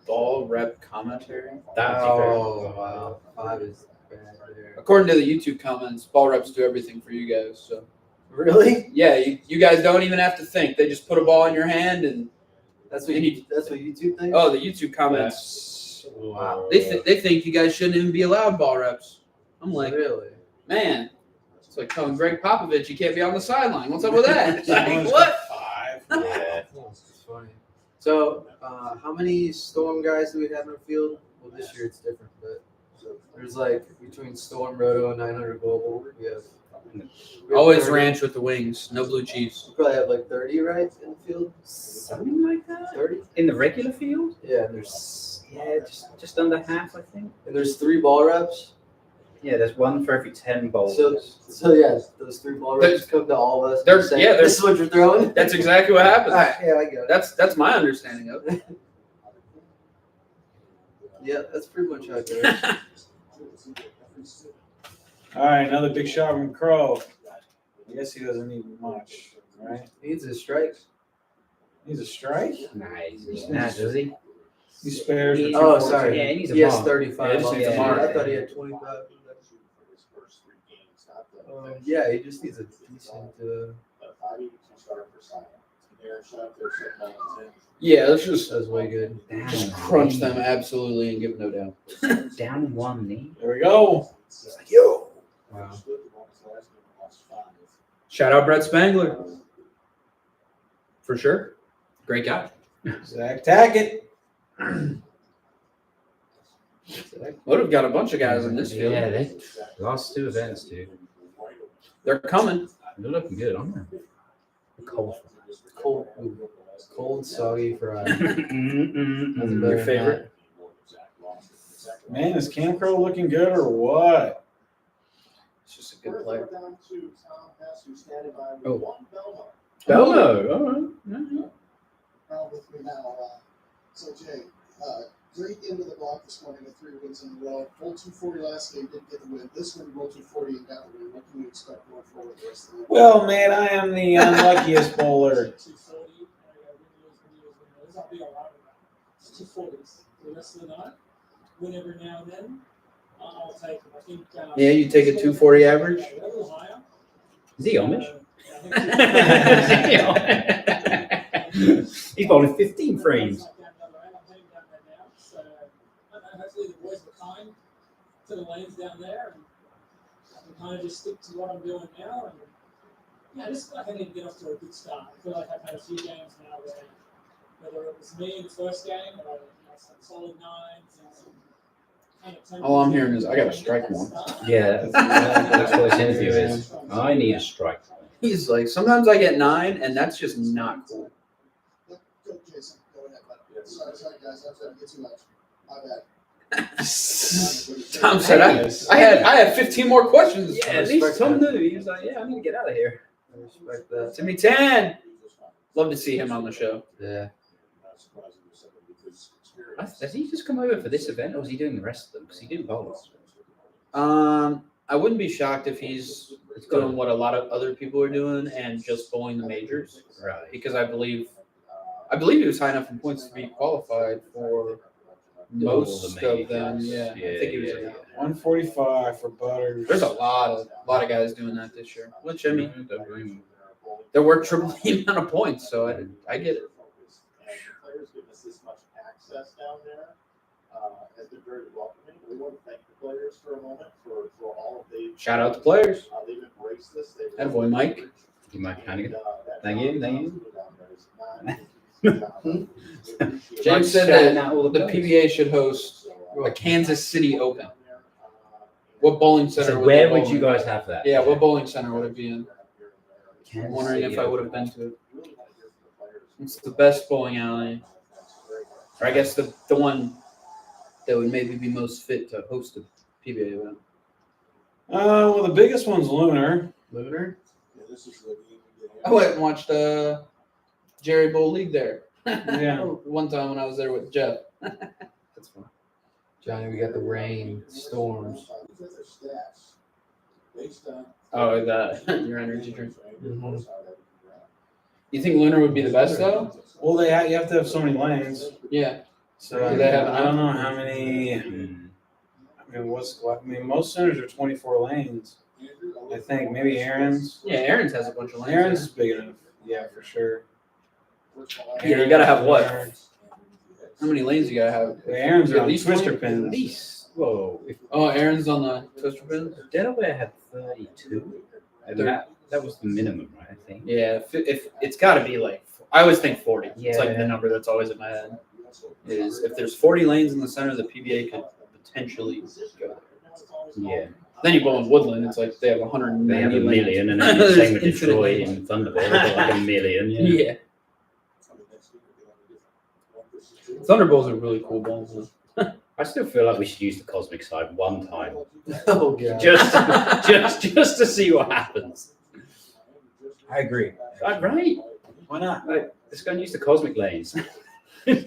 ball rep commentary. That would be very Oh, wow. 5 is bad there. According to the YouTube comments, ball reps do everything for you guys. So Really? yeah, you guys don't even have to think. They just put a ball in your hand and That's what YouTube thinks? oh, the YouTube comments. Wow. They think you guys shouldn't even be allowed ball reps. I'm like, Really? man, it's like telling Greg Popovich you can't be on the sideline. What's up with that? Like, Someone's what? got 5. Yeah. It's funny. So, how many Storm guys do we have in the field? Well, this year it's different, but there's like between Storm, Roto, and 900 Global, we have Always 30. ranch with the wings, no blue cheese. We probably have like 30, right, in the field? Something like that. 30? In the regular field? Yeah, and there's Just under half, I think. 3 ball reps. Yeah, there's one for every 10 bowls. So yeah, those 3 ball reps come to all of us. They're- and say, yeah, they're- this is what you're throwing. That's exactly what happens. All right, yeah, I get it. That's my understanding of it. Yeah, that's pretty much how it goes. All right, another big shot from Crow. I guess he doesn't need much, right? Needs a strike. Needs a strike. Nice. Nah, does he? He spares. He- for Oh, 240. sorry. Yeah, he needs a He has mark. 35. Yeah, he just needs a Yeah, mark. I thought he had 25. Yeah, he just needs a decent. Yeah, let's just That was way good. just crunch them absolutely and give no doubt. Down one knee. There we go. It's like, yo. Wow. Shout out Brett Spangler. For sure. Great guy. Zach Tackett. Would have got a bunch of guys in this field. Yeah, they lost 2 events, dude. They're coming. They're looking good, aren't they? Cold, soggy fry. Your favorite? Man, is Cam Crow looking good or what? It's just a good player. Oh. Belmo. All right. With me now. So Jay, great end of the block this morning with 3 wins in a row. Roll 240 last game, didn't get the win. This one, roll 240 and got the win. What can you expect going forward the rest of the year? Well, man, I am the unluckiest bowler. 240s the rest of the night. Win every now and then. I'll take it. I think. Yeah, you take a 240 average? A little higher. Is he Amish? I think- He's bowling 15 frames. So, hopefully the boys were kind to the lanes down there, and I can kind of just stick to what I'm doing now. And yeah, I just feel like I need to get off to a good start. I feel like I've had a few games now where, whether it was me in the first game, or some solid 9s and some kind of 10s. All I'm hearing is I got to strike one. Yeah, that's what his interview is. I need a strike. He's like, sometimes I get 9, and that's just not cool. Go, Jason. Go ahead, bud. Sorry, guys. I'm trying to get too much. My bad. Tom said I had 15 more questions. Yeah, at least Tom knew. He was like, yeah, I need to get out of here. I respect that. Timmy 10. Love to see him on the show. Yeah. Has he just come over for this event, or is he doing the rest of them? Because he didn't bowl last week. I wouldn't be shocked if he's doing what a lot of other people are doing and just bowling the majors. Right. Because I believe he was high enough in points to be qualified for most of them. Yeah, I think he was. 145 for Butters. There's a lot of guys doing that this year. Which I mean, they're worth triple the amount of points, so I get it. Players give us this much access down there has been very welcoming. We want to thank the players for a moment for all of they. Shout out to players. They've embraced this. Attaboy, Mike. You might kind of thank you. James said that the PBA should host a Kansas City Open. What bowling center? So would where they would bowl you in? guys have that? Yeah, what bowling center would it be in? I'm Kansas wondering City if I would have Open. been to it. It's the best bowling alley, or I guess the one that would maybe be most fit to host a PBA event. Well, the biggest one's Lunar. Lunar. I went and watched Jerry Bowl League there. Yeah. One time when I was there with Jeff. That's fun. Johnny, we got the rain, storms. Oh, your energy drink. Mhm. You think Lunar would be the best though? Well, you have to have so many lanes. Yeah. So Do they have I don't know how many. Hmm. I mean, most centers are 24 lanes. I think maybe Aaron's. Yeah, Aaron's has a bunch of lanes. Aaron's is big enough. Yeah, for sure. Yeah, you gotta have what? Aaron's- How many lanes you gotta have? Aaron's are At on least twister 20? pins. At least, whoa, if Oh, Aaron's on the twister pins. Delaware had 32, and that was the minimum, right? I think. Yeah, if it's got to be like, I always think 40. It's like Yeah. the number that's always in my head. Is if there's 40 lanes in the center, the PBA could potentially go there. Yeah. Then you bowl in Woodland, it's like they have 190 They have a lanes. million, and then There's same with infinite Detroit lanes. and Thunderball, they've got like a million. Yeah. Yeah. Thunderbolts are really cool balls. I still feel like we should use the cosmic side one time, Oh god. just to see what happens. I agree. Right? Why not? Like, let's go and use the cosmic lanes. I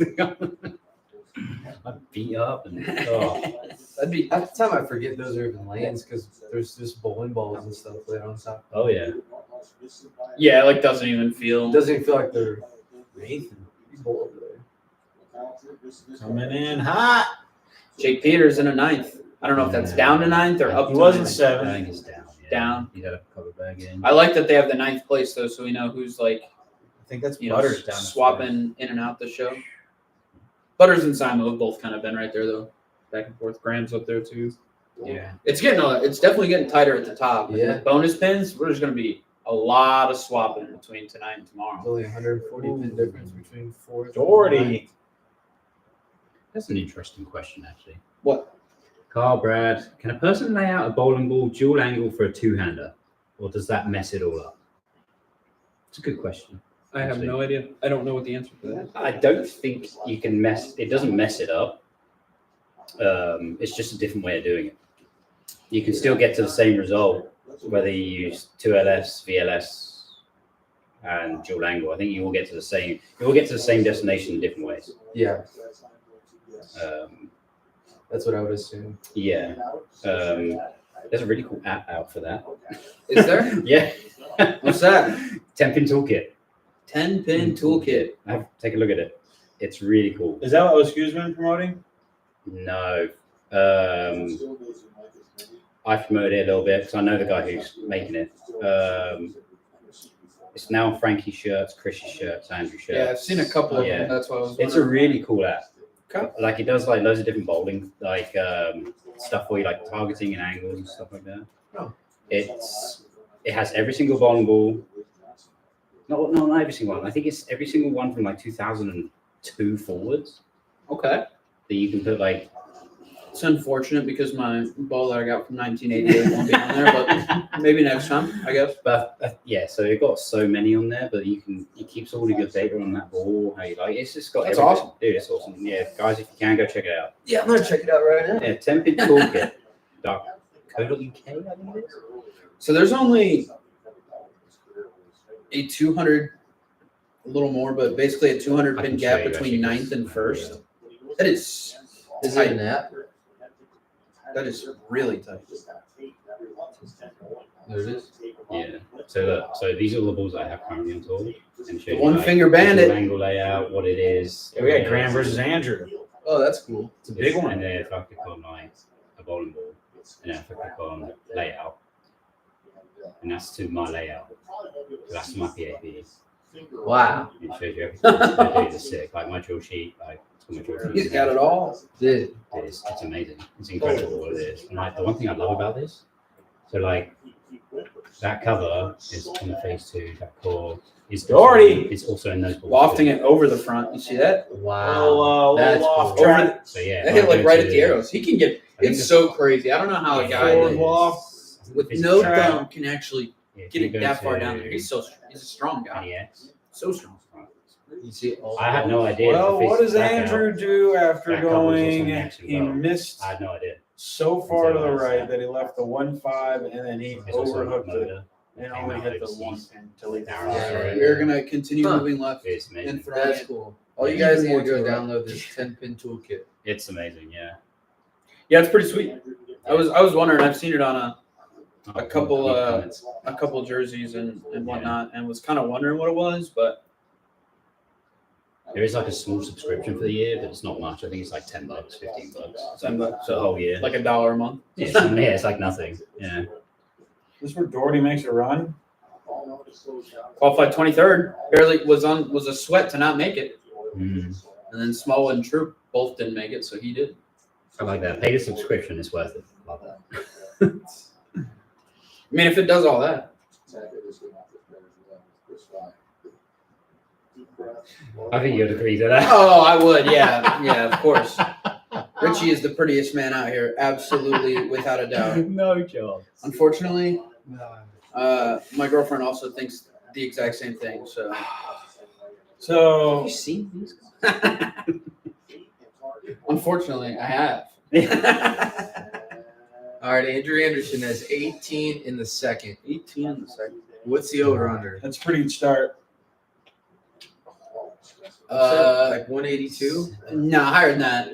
beat up and That'd be half the time I forget those are even lanes because there's just bowling balls and stuff laid on top. oh yeah. Yeah, it like doesn't even feel. It doesn't even feel like they're Nathan. You bowl over there. Coming in hot. Jake Peters in a ninth. I don't know if that's down to ninth or up He to wasn't ninth. seven. I think it's down. Yeah. Down. You got a cover bag in. I like that they have the ninth place though, so we know who's like, I think that's you know, Butters down. swapping in and out the show. Butters and Simon have both kind of been right there though, back and forth. Graham's up there too. Yeah. It's definitely getting tighter at the top. And Yeah. with bonus pins, there's going to be a lot of swapping between tonight and There's tomorrow. only 140 pin difference between fourth and Doherty. ninth. That's an interesting question, actually. What? Carl Brad, can a person lay out a bowling ball dual angle for a two-hander, or does that mess it all up? It's a good question. I have no idea. I don't know what the answer for that is. I don't think you can mess. It doesn't mess it up. It's just a different way of doing it. You can still get to the same result whether you use 2LS, VLS, and dual angle. I think you will get to the same. You will get to the same destination in different ways. Yeah, That's what I would assume. Yeah. There's a really cool app out for that. Is there? Yeah. What's that? 10-pin toolkit. 10-pin toolkit. Take a look at it. It's really cool. Is that what Oscu's been promoting? No. I promoted it a little bit because I know the guy who's making it. It's now on Frankie's shirts, Chris's shirts, Andrew's shirts. Yeah, I've seen a couple of them. That's why I was It's a wondering. really cool app. Okay. Like it does like loads of different bowling, like stuff for you like targeting and angles and stuff like that. Oh. It has every single bowling ball. No, not every single one. I think it's every single one from like 2002 forwards Okay. that you can put like. It's unfortunate because my ball that I got from 1988 won't be on there, but maybe next time, I guess. But yeah, so it got so many on there, but it keeps all of your data on that ball, how you like. It's just got That's everything. awesome. Dude, it's awesome. Yeah, guys, if you can, go check it out. Yeah, I'm gonna check it out right now. Yeah, 10-pin toolkit. .co.uk, I think it is. So there's only a 200, a little more, but basically a 200 I pin can gap show you, between actually. ninth and first. That is Is tight. it an app? That is really tight. There it is. Yeah. So these are all the balls I have currently on tour. And it shows you, One like, finger the bandit. angle layout, what it is. We got Graham versus Andrew. Oh, that's cool. It's a big one. And then if I click on like a bowling ball, and then if I click on layout, and that's to my layout. So that's my PAP. Wow. It shows you everything. I do the sick. Like my drill sheet, like it's got my drill sheet. He's got it all. Did It's amazing. It's incredible what it is. And like the one thing I love about this, so like that cover is on the phase 2, that core is Doherty! It's also in those balls. Wafting too. it over the front. You see that? wow. That's loft cool. turn. So yeah, That hit like right at the arrows. He can get. I think It's so crazy. I don't know how a guy Forward that, loft. with It's no track. thumb can actually Yeah, if get you it go that far to down there. He's a strong guy. NEX, So strong. You see all I had no idea. Well, the what face does back Andrew out. do after That cover was also going? on the action He well. missed I had no idea. so far to the Until I right said- that he left the 1-5 and then he It's also overhooked it motor. and Came only out hit the overseas. 1 pin until he Narrow. Yeah. We're gonna continue Huh. moving left It's amazing. and throwing That's it. cool. All you Yeah. guys need to Even go more to the download this 10-pin toolkit. It's amazing. Yeah. Yeah, it's pretty sweet. I was wondering. I've seen it on a couple Leave comments. jerseys and whatnot, and was kind of wondering what it was, but There is like a small subscription for the year, but it's not much. I think it's like $10, $15. $10 for the whole year. like $1 a month. Yeah, it's like nothing. Yeah. This is where Doherty makes a run. Qualified 23rd. Barely was a sweat to not make it, Mm. and then Small and Troop both didn't make it, so he did. I like that. Pay the subscription. It's worth it. Love that. I mean, if it does all that, I think you'd agree to that. oh, I would. Yeah, of course. Richie is the prettiest man out here, absolutely, without a doubt. No job. Unfortunately, my girlfriend also thinks the exact same thing. So, So seen these? unfortunately, I have. All right, Andrew Anderson has 18 in the second. 18 in the second. What's the over/under? that's a pretty good start. Like 182. No, higher than that.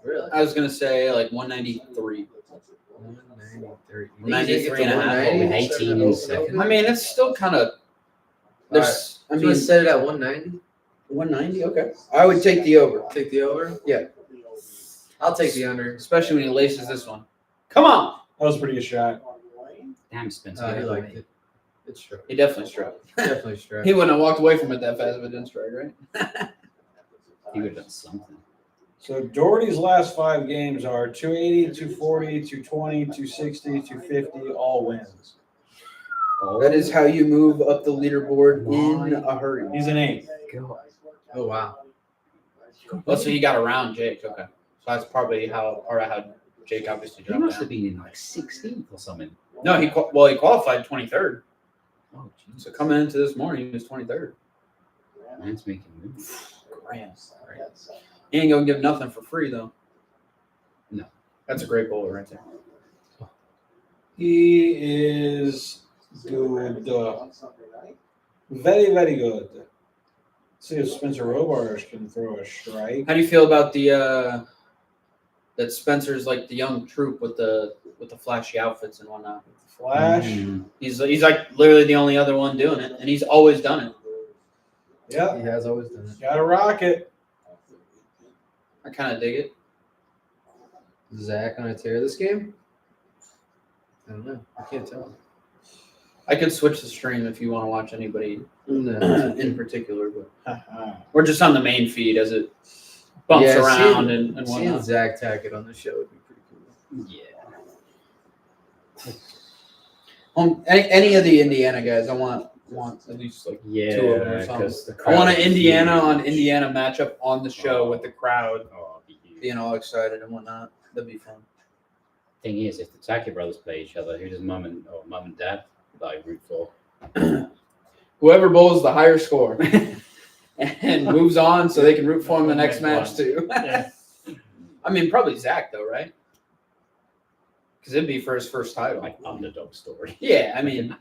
Really? I was gonna say like 193. 193. 93 and a half. 190? With 18 in the second. I mean, it's still kind of. There's. I I mean, mean, set it at 190. 190. Okay. I would take the over, Take the over. Yeah. I'll take the under. especially when he laces this one. Come on. That was a pretty good shot. Damn, Spencer. He liked it. It struck. He definitely struck. Definitely struck. He wouldn't have walked away from it that fast if it didn't strike, right? He would have done something. So Doherty's last 5 games are 280, 240, 220, 260, 250, all wins. That is how you move up the leaderboard in a hurry. He's an 8. Oh wow. Well, so he got around Jake. Okay. So that's probably how Jake obviously He dropped must down. have been in like 16th or something. No, he qualified 23rd. Oh, jeez. So coming into this morning, he was 23rd. Man's making moves. He ain't gonna give nothing for free though. No. That's a great bowler right there. He is good. Very, very good. See if Spencer Robards can throw a strike. How do you feel about the that Spencer's like the young troop with the flashy outfits and whatnot? Flash. Mm. He's like literally the only other one doing it, and he's always done it. Yep. He has always done it. Got a rocket. I kind of dig it. Is Zach gonna tear this game? I don't know. I can't tell. I could switch the stream if you want to watch anybody No. in particular, but we're just on the main feed as it bumps Yeah, around seeing- and Seeing whatnot. Zach tack it on the show would be pretty cool. Yeah. Any of the Indiana guys, I want at least like Yeah. 2 of them or something. Because the I crowd want an is Indiana huge. on Indiana matchup on the show with the crowd Oh, it'd be huge. being all excited and whatnot. That'd be fun. Thing is, if the Taki brothers play each other, who does mum and dad like root for? Whoever bowls the higher score and moves on so they can root for him the next match too. Yeah. I mean, probably Zach though, right? Because it'd be for his first title. Like underdog story. Yeah, I mean,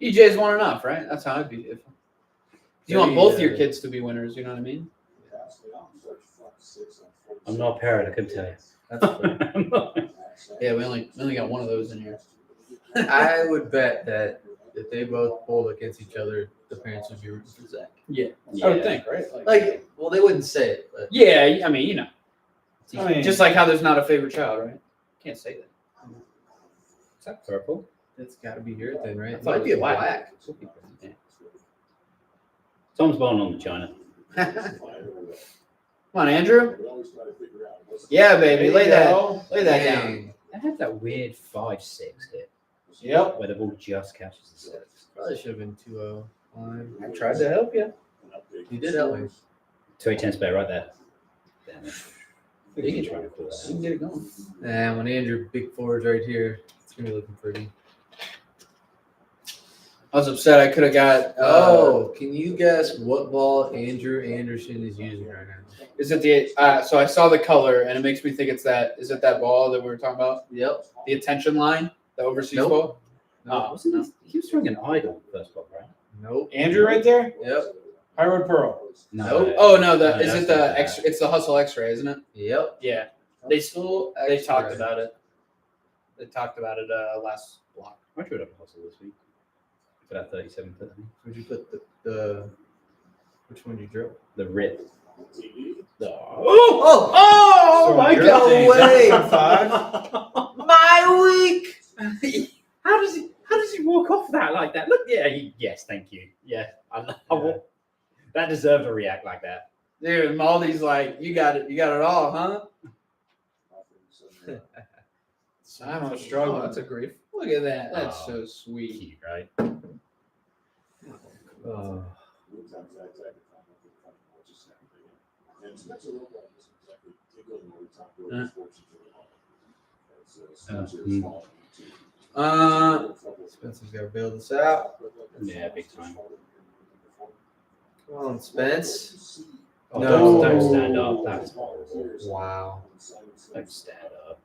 EJ's won enough, right? That's how I'd be. If you want both your kids to be winners, you know what I mean? I'm not a parent, I couldn't tell you. That's fair. Yeah, we only got one of those in here. I would bet that if they both pulled against each other, the parents would be rooting for Zach. Yeah, I would think, right? Like, well, they wouldn't say it, but Yeah, I mean, you know, I mean, just like how there's not a favorite child, right? Can't say that. Is that purple? it's got to be here then, right? I It thought might it be a was black. black. Yeah. Tom's born on the China. Come on, Andrew. Yeah, baby, lay that down. Dang. They had that weird 5-6 hit Yep. where the ball just catches the six. Probably should have been 2-0 line. I tried to help you. You did help me. 2-8-10 spare right there. Damn it. You can try to call You that. can get it going. And when Andrew big forward's right here, it's gonna be looking pretty. I was upset. I could have got. Can you guess what ball Andrew Anderson is using right now? Is it the? So I saw the color, and it makes me think it's that. Is it that ball that we were talking about? Yep. The attention line, the overseas Nope. ball. Oh, wasn't he was throwing an idol first ball, right? Nope. Andrew right there. Yep. High Road Pearl. Nope. Oh no, is that's it not the that. X? It's the Hustle X-ray, isn't it? Yep. Yeah. They talked X-ray. about it. They talked about it last block. I drew it up a hustle this week. For that 37-30. Where'd you put the which one you drew? The rip. Oh my no God. way! 5. My week. How does he walk off that like that? Look, yeah, yes, thank you. Yeah, that deserved a react like that. Dude, Maldy's like, you got it all, huh? Simon was Oh, struggling. that's a grief. Look at that. That's Oh. so sweet. Cute, right? Oh. Spencer's got to bail this out. Yeah, big time. Come on, Spence. Oh, No. don't stand up. That's horrible. Wow. Don't stand up.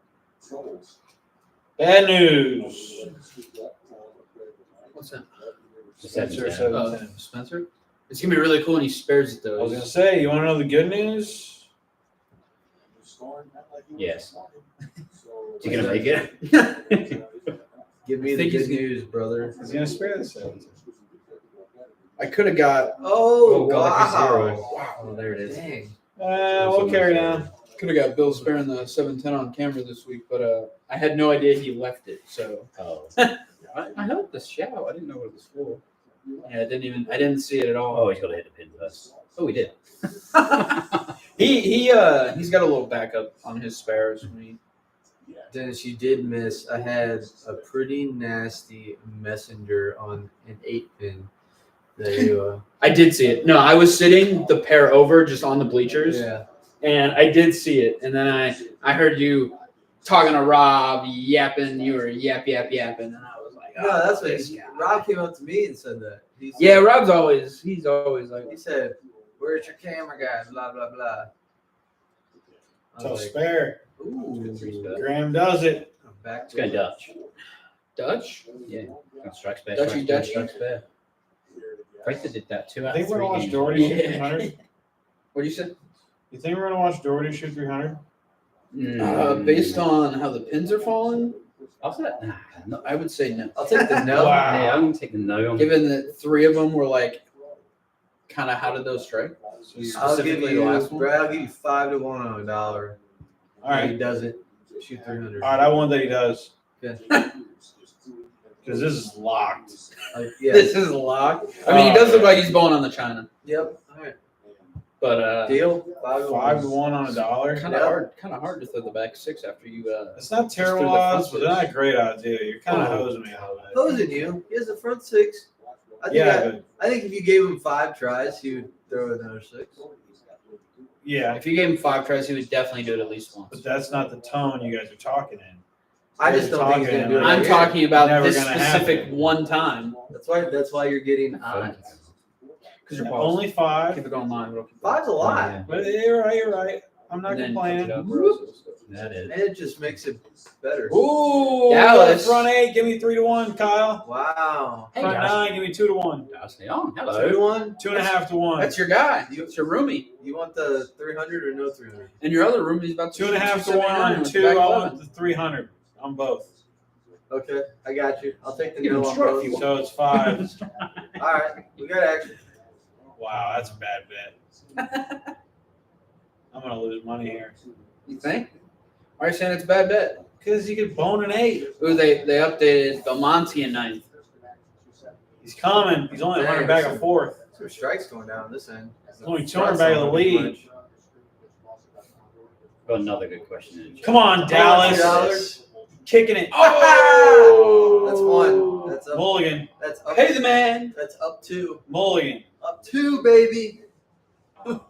Bad news. What's that? Spencer Seven. 7-10. Spencer? It's gonna be really cool when he spares it though. I was gonna say, you want to know the good news? Yes. Is he gonna make it? Give me I the think good he's- news, brother. He's gonna spare the 7. I could have got Oh, wow. Oh, there it is. Dang. We'll carry down. Bill sparing the 710 on camera this week, but I had no idea he left it. So Oh. I heard the shout. I didn't know what it was for. yeah, I didn't see it at all. Oh, he's got to hit the pin first. Oh, he did. He's got a little backup on his spares. When he, Dennis, you did miss. I had a pretty nasty messenger on an 8-pin. That you, I did see it. No, I was sitting the pair over just on the bleachers, yeah. and I did see it. And then I heard you talking to Rob, yapping. You were yapping, and I was like, No, that's what this guy. Rob came up to me and said that. He said, Yeah, Rob's always like, He said, "Where's your camera guy?" Blah blah blah. I Tough was like, spare. "Ooh." Graham does it. I'm back It's to going it. Dutch. Dutch. Yeah. Strike spare. Dutchy, Dutchy. Strike spare. Fraser did that 2 I out think of we're 3 gonna watch games. Doherty shoot Yeah. 300. What do you say? You think we're gonna watch Doherty shoot 300? Based on how the pins are falling, I'll say that. Nah, no. I would say no. I'll take the no. Wow. Yeah, I'm going to take the no on Given that 3 of them were like, kind of how did those strike? I'll give Specifically you, the last one. Brad, I'll give you 5 to 1 on a dollar. All right. He doesn't shoot 300. All right. I want that he does Okay. because this is locked. Yeah. This is locked. I mean, he does look like he's bowling on the China, Yep. All right. but Deal. 5 to 5 to 1 on a dollar. kind of hard to throw the back 6 after you. It's not terrible through the odds, front but they're six. not great odds either. You're kind of Oh. hosing me a little bit. Hosing you. He has the front 6. I think Yeah, but I think if you gave him 5 tries, he would throw another 6. yeah, If you gave him 5 tries, he would definitely do it at least once. but that's not the tone you guys are talking in. I just don't think he's gonna do it. I'm right talking about Never this gonna specific happen. one time. here. That's why you're getting odds. Because you're paused. Only 5. Keep it going line. We'll keep it 5's a lot. Yeah. But you're right. You're right. I'm not And then complaining. pick it up. That is. And it just makes it better. Ooh, Dallas. front 8, give me 3-1, Kyle. Wow. Hey, Front guys. 9, give me 2-1. Darcy on. 2 Hello. to 1. 2.5 to 1. That's your guy. It's your roomie. You want the 300 or no 300? And your other roomie's about 2.5 to 1 on 279 2. I with the back want 11. the 300 on both. Okay, I got you. I'll take the You no can on shrug both. if you So it's 5. All right, we got action. Wow, that's a bad bet. I'm gonna lose money here You think? Why are you saying it's a bad bet? because you could bone an 8. Ooh, they updated Belmonte in 9th. He's coming. He's only 100 back of 4th. So strikes going down this end. Only 200 back of the lead. Got another good question. In. Come on, Dallas. $2. Kicking it. Oh! That's one. That's up. Mulligan. That's up. Pay the man. That's up 2. Mulligan. Up 2, baby. Don't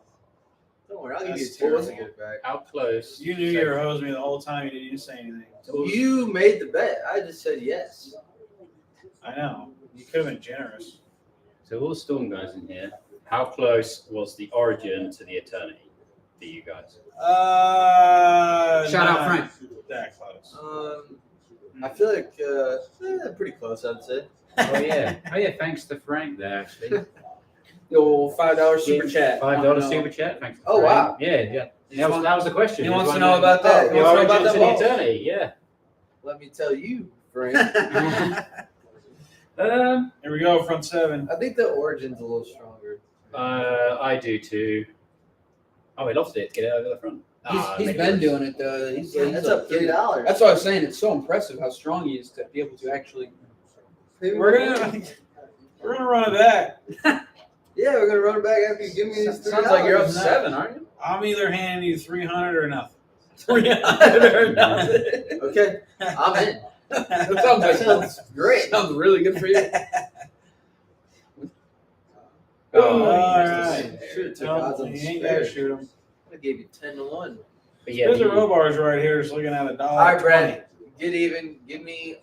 worry, I'll give you That's 2 once I terrible. get it back. How close? You knew you were hosing me the whole time. You didn't even say anything. You made the bet. I just said yes. I know. You could have been generous. So all the Storm guys in here. How close was the origin to the eternity for you guys? Shout out not Frank. That close. I feel like pretty close, I'd say. Oh yeah. Oh yeah. Thanks to Frank there actually. The old $5 super chat. $5 super chat. Thanks. To Oh, Frank. wow. Yeah. That was the question. He wants to know about that. The He wants to know origin about to that the ball. eternity. Yeah. Let me tell you, Frank. Here we go, front 7. I think the origin's a little stronger. I do too. Oh, he lost it. Get it over the front. He's been doing it though. That's up $3. That's what I was saying. It's so impressive how strong he is to be able to actually. We're gonna run it back. Yeah, we're gonna run it back after you give me these $3. Sounds like you're up 7, aren't you? I'm either handing you 300 or nothing. 300 or nothing. Okay, I'm in. That sounds great. Sounds really good for you. All right. right. Should have took No, odds on you the ain't gotta spare. shoot him. I gave you 10 to 1. But yeah, There's a the- Robar's right here. Just looking at $1. All right, Brad, get even. Give me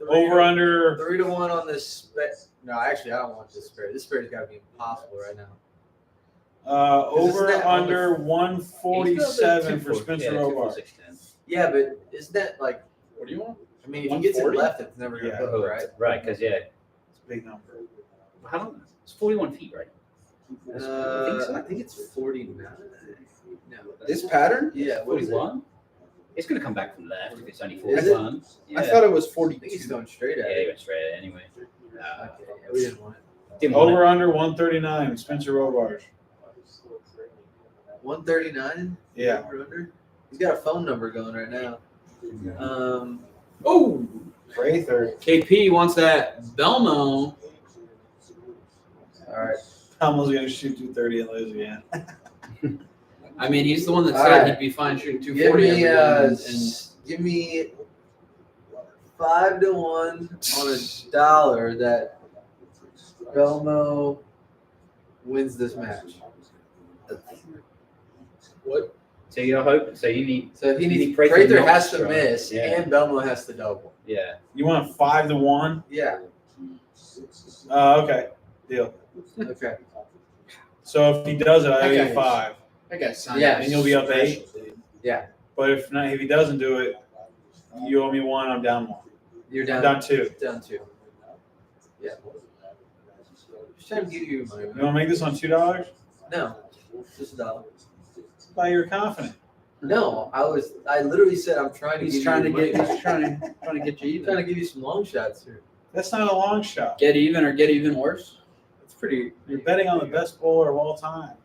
Over under. 3 to 1 on this spare. No, actually, I don't want this spare. This spare's got to be impossible right now. Over that on under he's 147 got for the Spencer 2-4, Robar. 6-10. Yeah, but isn't that like? What do you want? I mean, if he gets it 140? left, it's never gonna Yeah. hook, right? Right, because yeah, It's a big number. how long? It's 41 feet, right? I think it's 49. No, This pattern? Yeah, what is it? 41. It's going to come back from left if it's only 41. Yeah. I thought it was I 42. think he's going straight Yeah, at he it. went straight anyway. Okay, yeah, we didn't want it. Didn't want Over under 139. Spencer Robar's. 139. Yeah. Over under. He's got a phone number going right now. Oh, Prather. KP wants that Belmo. All right. Almost gonna shoot 230 and lose again. I mean, he's the one that All said right. he'd be fine shooting Give 240 me every game. give me 5 to 1 on $1 that Belmo wins this match. What? So you're hoping. So you need. So he You needs need Prather Prather not has to strong. miss Yeah. and Belmo has to double. Yeah. You want 5 to 1? Yeah. Okay. Deal. Okay. So if he does it, I owe you Okay. 5. That guy's signed. Yeah. And you'll be up 8. Yeah. But if not, if he doesn't do it, you owe me 1. I'm down 1. You're I'm down down 2. down 2. Yeah. Just trying to give you money. You want to make this on $2? No. Just $1. Why you're confident? No, I literally said I'm trying to He's give trying to you get. money. He's trying to get you I'm trying even. to give you some long shots here. That's not a long shot. Get even or get even worse. It's pretty. You're betting on the best bowler of all time.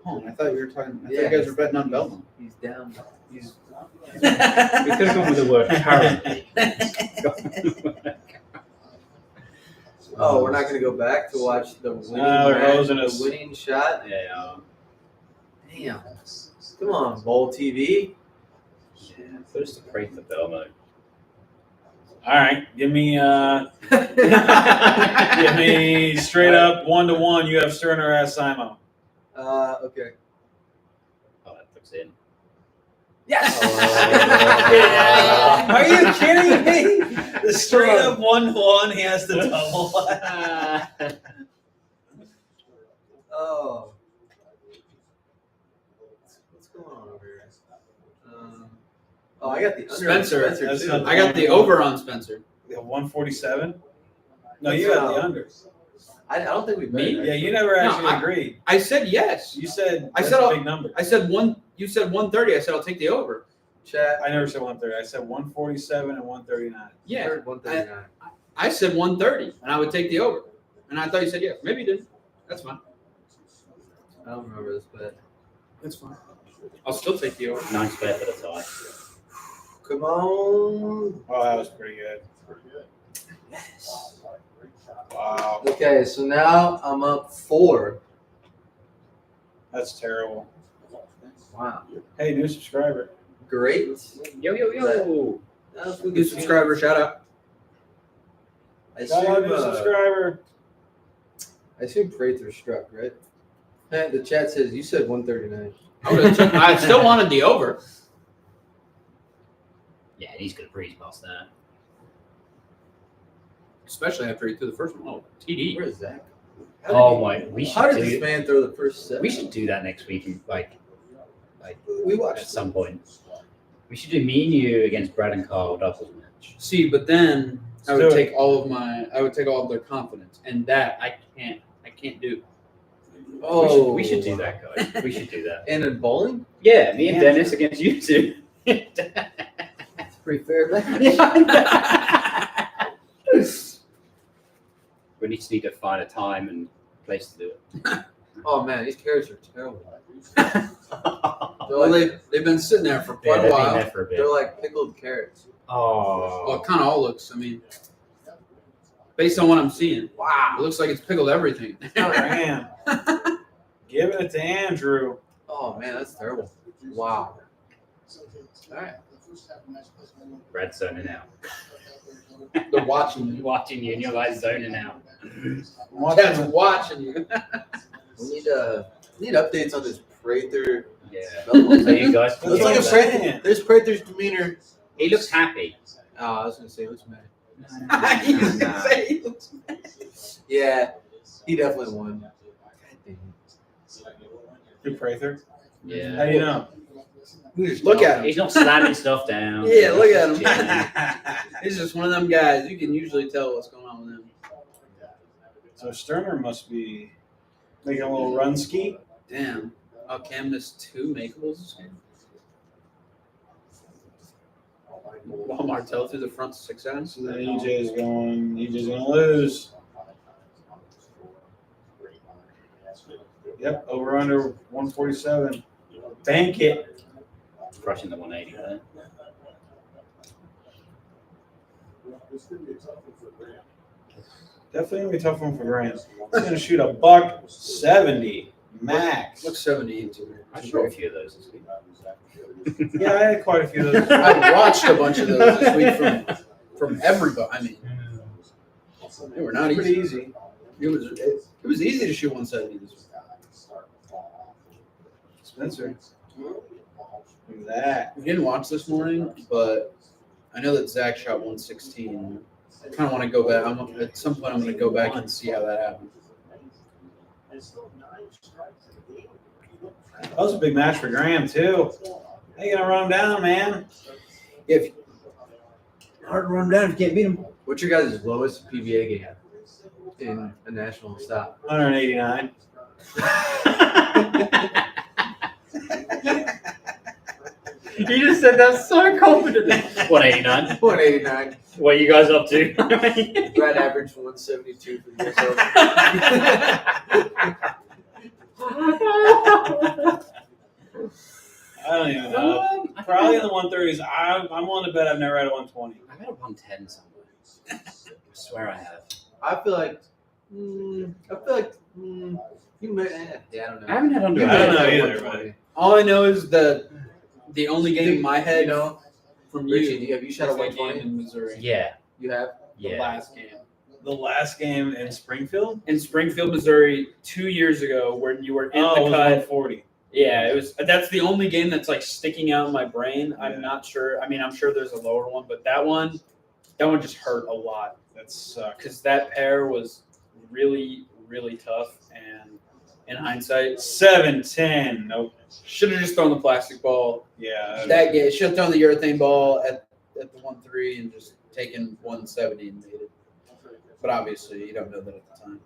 Oh, I thought you were talking. I thought Yeah. you guys were betting on Belmo. He's down. He's. We could have gone with the word currently. Oh, we're not going to go back to watch the winning, they're hosing the us. winning shot. Yeah. Damn. Come on, Bowl TV. Yeah. Put us to Prather Belmo. All right, give me straight up 1 to 1. You have Sterner as Simo. Okay. Oh, that looks in. Yes. Are you kidding me? The straight up 1 to 1. He has to double. Oh. Oh, I got the under Spencer, on that's too. not- I got the over on Spencer. We have 147. No, you got the under. I don't think we Me? bet. Yeah, you never actually I- agreed. I said yes. You said I that's said a I'll- big number. I said one. You said 130. I said I'll take the over. Chat. I never said 130. I said 147 and 139. Yeah. 139. I said 130, and I would take the over. And I thought you said yes. Maybe you didn't. That's fine. I don't remember this bet. That's fine. I'll still take the over. Nice bet for the tie. Come on. Oh, that was pretty good. Pretty good. Yes. Great shot. Wow, Okay, so now I'm up 4. that's terrible. Wow. Hey, new subscriber. Great. Yo. That was a New subscriber, shout out. I Shout out, assume, new subscriber. I assume Prather struck, right? The chat says you said 139. I still wanted the over. Yeah, he's gonna breeze past that. Especially after he threw the first one. Oh, TD. Where is that? Oh my, we How should did this do. man throw the first set? We should do that next week, We at watched some point. We should do me and you against Brad and Carl doubles match. See, but then I would Let's do take all of their confidence, and that I can't do. Oh, We should do that, guys. We should do that. And in bowling, Yeah, me and Dennis against you two. it's pretty fair. We need to find a time and place to do it. Oh man, these carrots are terrible. Well, they've been sitting there for Yeah, quite a they've been while. there for a bit. They're like pickled carrots. Well, Oh, it kind of all looks. I mean, based on what I'm seeing, wow, it looks like it's pickled everything. Graham. Giving it to Andrew. Oh man, that's terrible. Wow. Alright. The first half of the match plays one. Red zoning out. They're watching you. Watching you and your guys zoning out. That's watching you. We need updates on this Prather. Yeah. development. So you guys can Looks like a get that. Prather. There's Prather's demeanor. He looks happy. Oh, I was gonna say, what's mad? He was gonna say he looks- Yeah, he definitely won. God damn Who, Prather? How Yeah. do you know? Look at him. He's not slamming stuff down. Yeah, look at him. Yeah. He's just one of them guys. You can usually tell what's going on with him. So Sterner must be making a little run ski. Damn. Oh, Cam missed 2 makeables this game. While Martell threw the front 6 ounce. So then EJ's gonna lose. Yep, over under 147. Bank it. Crushing the 180 there. This could be a tough one for Graham. Definitely gonna be a tough one for Graham. He's gonna shoot a $170 max. Looks 78 to me. I shot a few of those this week. Yeah, I had quite a few of those. I've watched a bunch of those this week from everybody. I mean, they were not Pretty easy. easy. It was easy to shoot 170 this week. Spencer. Look at that. We didn't watch this morning, but I know that Zach shot 116. I kind of want to go back. At some point, I'm going to go back and see how that happened. That was a big match for Graham too. How you gonna run him down, man? If Hard to run down if you can't beat him. What's your guys' lowest PBA game in a national stop? 189. You just said that so confidently. 189. 189. What are you guys up to? Brad averaged 172 for the yourself. I don't even know. Probably in the 130s. I'm willing to bet I've never had a 120. I got a 110 somewhere. I swear I have. I feel like you may. Yeah, I don't know. I haven't had under. I don't know Yeah, either, 120. all I know is that the only game in my head You know, from Richie, you have you shot a is that game 120? in Missouri. Yeah. You have. The Yeah. last game. The last game in Springfield? In Springfield, Missouri, 2 years ago, when you were in Oh, it the was cut. 140. Yeah, it was. That's the only game that's like sticking out in my brain. I'm not sure. I mean, I'm sure there's a lower one, but that one just hurt a lot That sucked. because that pair was really, really tough, and in hindsight. 7-10. Nope. Should have just thrown the plastic ball. Yeah. That game should have thrown the urethane ball at the 1-3 and just taken 170 and made it. But obviously, you don't know that at the time.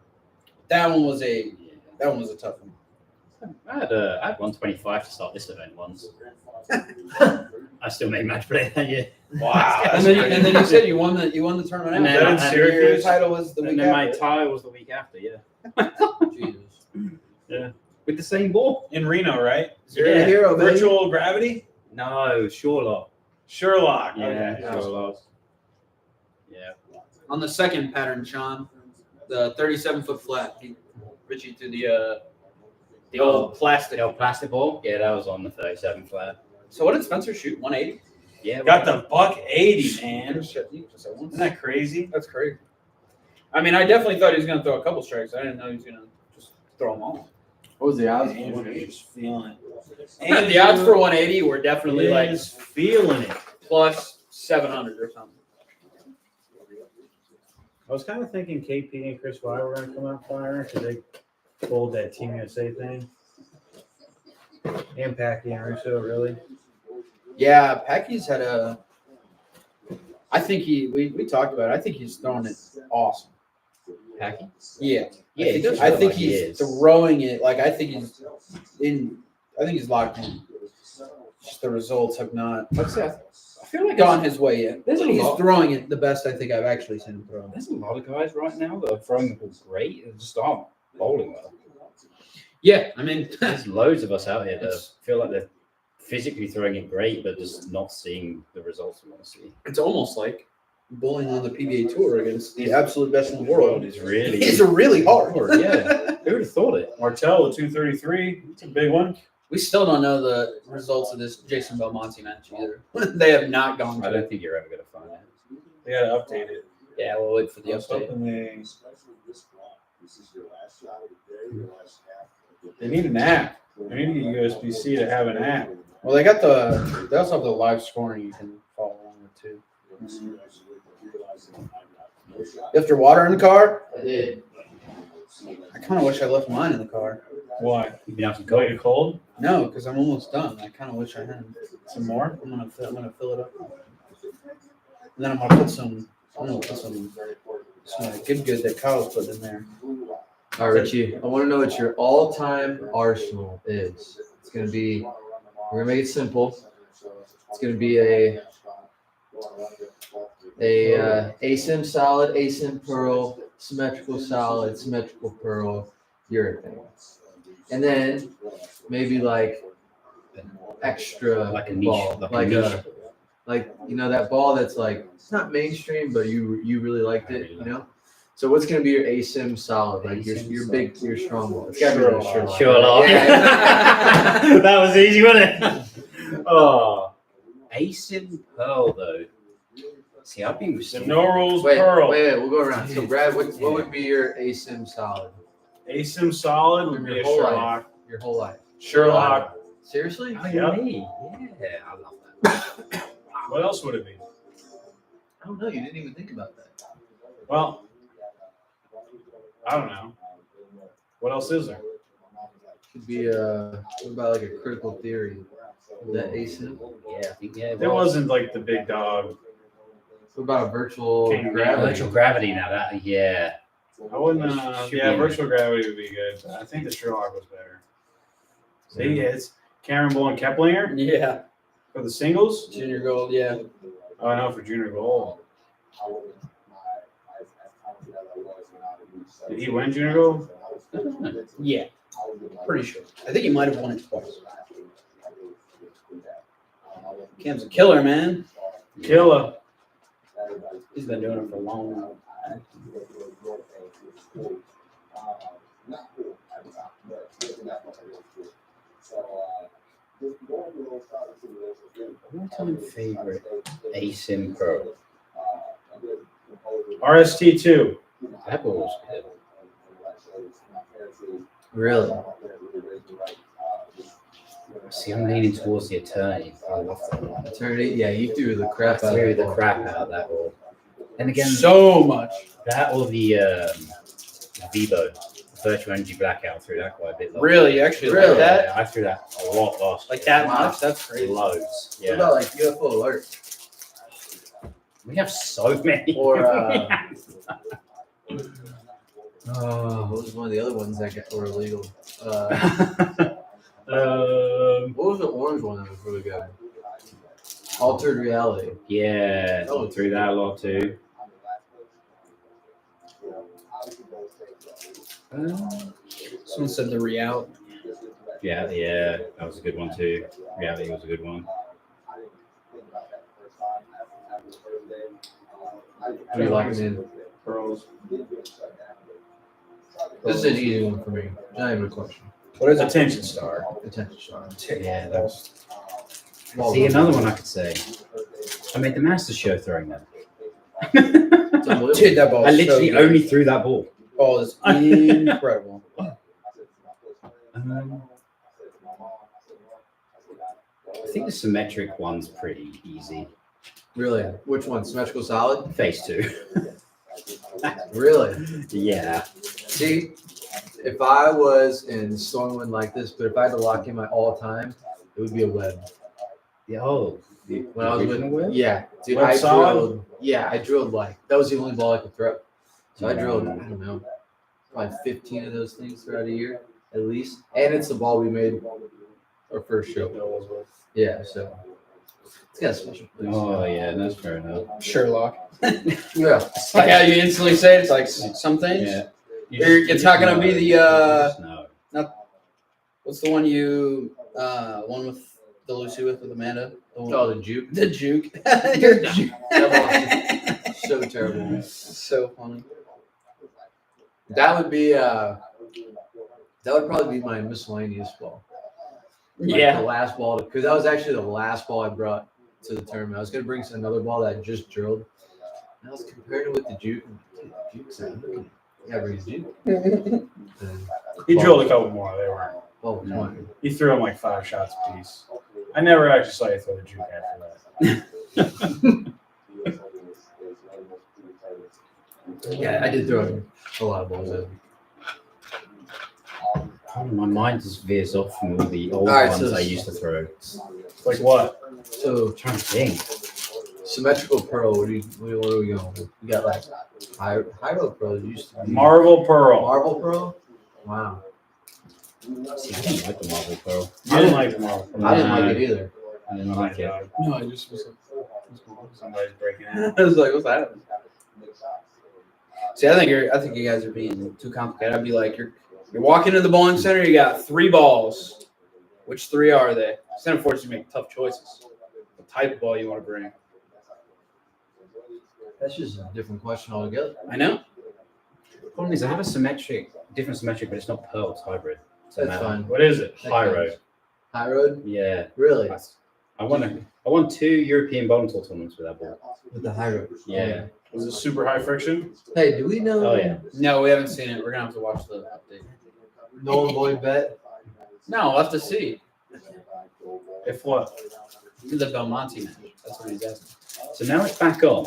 That one was a tough one. I had 125 to start this event once. I still made match play that year. Wow. And then you said you won the tournament. And after. then in Syracuse? Your title was the And week then my after. tie was the week after, yeah. Jesus. Yeah. With the same ball? In Reno, right? You're a hero, baby. Virtual gravity? No, Sherlock. Sherlock. Yeah, Okay. Sherlock. Yeah. On the second pattern, Sean, the 37-foot flat. Richie to the old plastic. The old plastic ball? Yeah, that was on the 37 flat. So what did Spencer shoot? 180? Yeah. Got the $180, man. Isn't Isn't that crazy? That's crazy. I mean, I definitely thought he was going to throw a couple strikes. I didn't know he was going to just throw them all. What was the odds? Andrew's just feeling it. And the odds for 180 were definitely like is feeling it. plus 700 or something. I was kind of thinking KP and Chris Vire were going to come out firing because they pulled that Team USA thing. And Packy and Russo, really. Yeah, Packy's had a. I think we talked about it. I think he's throwing it awesome. Packy? Yeah. Yeah, he does I look think like he he's is. throwing it like I think he's in. I think he's locked in. Just the results have not Let's say, I feel like gone his way yet. there's a He's lot. throwing it the best I think I've actually seen him throw. There's a lot of guys right now that are throwing the ball great and just aren't bowling well. Yeah, I mean, There's loads of us out here that It's- feel like they're physically throwing it great, but just not seeing the results we want to see. it's almost like bowling on the PBA tour against the absolute best in the world. It's really, It's really hard. yeah. Who would have thought it? Martell with 233. It's a big one. We still don't know the results of this Jason Belmonte match either. They have not gone I to don't it. think you're ever going to find out. They got to update it. Yeah, we'll wait for the I was update. hoping they need an app. They need to get USB-C to have an app. Well, they also have the live scoring you can follow along with too. You left your water in the car? I did. I kind of wish I left mine in the car. Why? You've been out to Go go. get cold? No, because I'm almost done. I kind of wish I had Some more? I'm gonna fill it up, and then I'm gonna put some good that Kyle's putting in there. All right, Richie. I want to know what your all-time arsenal is. It's gonna be. We're gonna make it simple. It's gonna be a ASIM solid, ASIM pearl, symmetrical solid, symmetrical pearl, urethane, and then maybe like an extra Like a niche, ball, like a niche. like you know that ball that's like it's not mainstream, but you really liked it, you know. So what's gonna be your ASIM solid, like your big, your strong ball? It's gotta be the Sherlock. Sherlock. Yeah. That was easy, wasn't it? Oh. ASIM Pearl, though. See, I've been with The some. no rules Wait, pearl. we'll go around. So Brad, what would be your ASIM solid ASIM solid would be Your a whole life. Sherlock. your whole life? Sherlock. Seriously? Oh, Yep. me. Yeah, I love that. What else would it be? I don't know. You didn't even think about that. Well, I don't know. What else is there? Could be what about like a critical theory? That ASIM? Yeah, I think, yeah. There wasn't like the big dog. What about a virtual King gravity? Virtual gravity now, that, yeah. I wouldn't. Should Yeah, be- virtual gravity would be good. But I think the Sherlock was better. See, it's Cameron Bull and Keplinger Yeah, for the singles. junior gold. Yeah, Oh, I know for junior gold. Did he win junior gold? yeah, pretty sure. I think he might have won it twice. Cam's a killer, man. Killer. He's been doing it for a long time. All-time favorite ASIM Pearl. RST2. That ball was good. Really? See, I'm leaning towards the Eternity. I love that one. Eternity? Yeah, you threw the crap I out threw of the crap out of that ball. And again, So much. that or the Vibo. virtual energy blackout threw that quite a bit. Really? You actually Really? like that? Yeah, I threw that a lot last Like year. that Wow. much? That's crazy. Loads. What Yeah. about like UFO alert? We have so many. Or what was one of the other ones that were illegal? What was the orange one that was really good? Altered reality. yeah, Oh, threw that a lot too. Someone said the reality. Yeah, that was a good one too. Reality was a good one. What are you locking in? Pearls. This is an easy one for me. Not even a question. What is attention star? Attention star. Yeah, that was. Well, See, another one I could say. I made the Master Show throwing that. It's unbelievable. Dude, that ball. I literally only threw that ball. ball is incredible. I think the symmetric one's pretty easy. Really? Which one? Symmetrical solid? Phase 2. Really? Yeah. See, if I was in Stormwind like this, but if I had to lock in my all time, it would be a web. Yeah. Oh. When I was original with, web? yeah, dude, Web I solid? drilled. Yeah, I drilled like that was the only ball I could throw. So I drilled, I don't know, probably 15 of those things throughout a year at least. And it's the ball we made our first show. Yeah, so it's got a special place. Oh yeah, that's fair enough. Sherlock. Yeah. It's like how you instantly say it. It's like some things. Yeah. It's not gonna be the No. what's the one you one with the Lucy with Amanda? The one, Oh, the juke. the juke. You're juke. So terrible. So funny. That would be that would probably be my miscellaneous ball. Like Yeah. the last ball, because that was actually the last ball I brought to the tournament. I was gonna bring another ball that I just drilled. And I was comparing it with the juke. Dude, juke's like, yeah, bring the juke. And He drilled a couple more. They weren't. ball was mine. He threw them like 5 shots apiece. I never actually saw you throw the juke after that. Yeah, I did throw a lot of balls at him. My mind just veers off from all the old Alright, ones so- I used to throw. Like what? So I'm trying to think. symmetrical pearl. What are we going with? We got like Hyro pearl. Used to be Marble Pearl. Marble pearl. Wow. See, I didn't like the Marble Pearl. You didn't like the Marble Pearl. I didn't like it either. I didn't like it. No, I just was Somebody's breaking in. I was like, what's that? See, I think you guys are being too complicated. I'd be like, you're walking to the bowling center, you got 3 balls. Which 3 are they? It's gonna force you to make tough choices. What type of ball you want to bring? That's just a different question altogether. I know. The problem is I have a different symmetric, but it's not Pearl, it's hybrid. So That's now- fine. What is it? High road. High road. Yeah. Really? I won 2 European bowling tour tournaments with that ball. With the high road. Yeah. Was it super high friction? Hey, do we know? Oh yeah. No, we haven't seen it. We're gonna have to watch the update. Nolan Boyd bet. No, we'll have to see. If what? The Belmonte match. That's what he's asking. So now it's back on.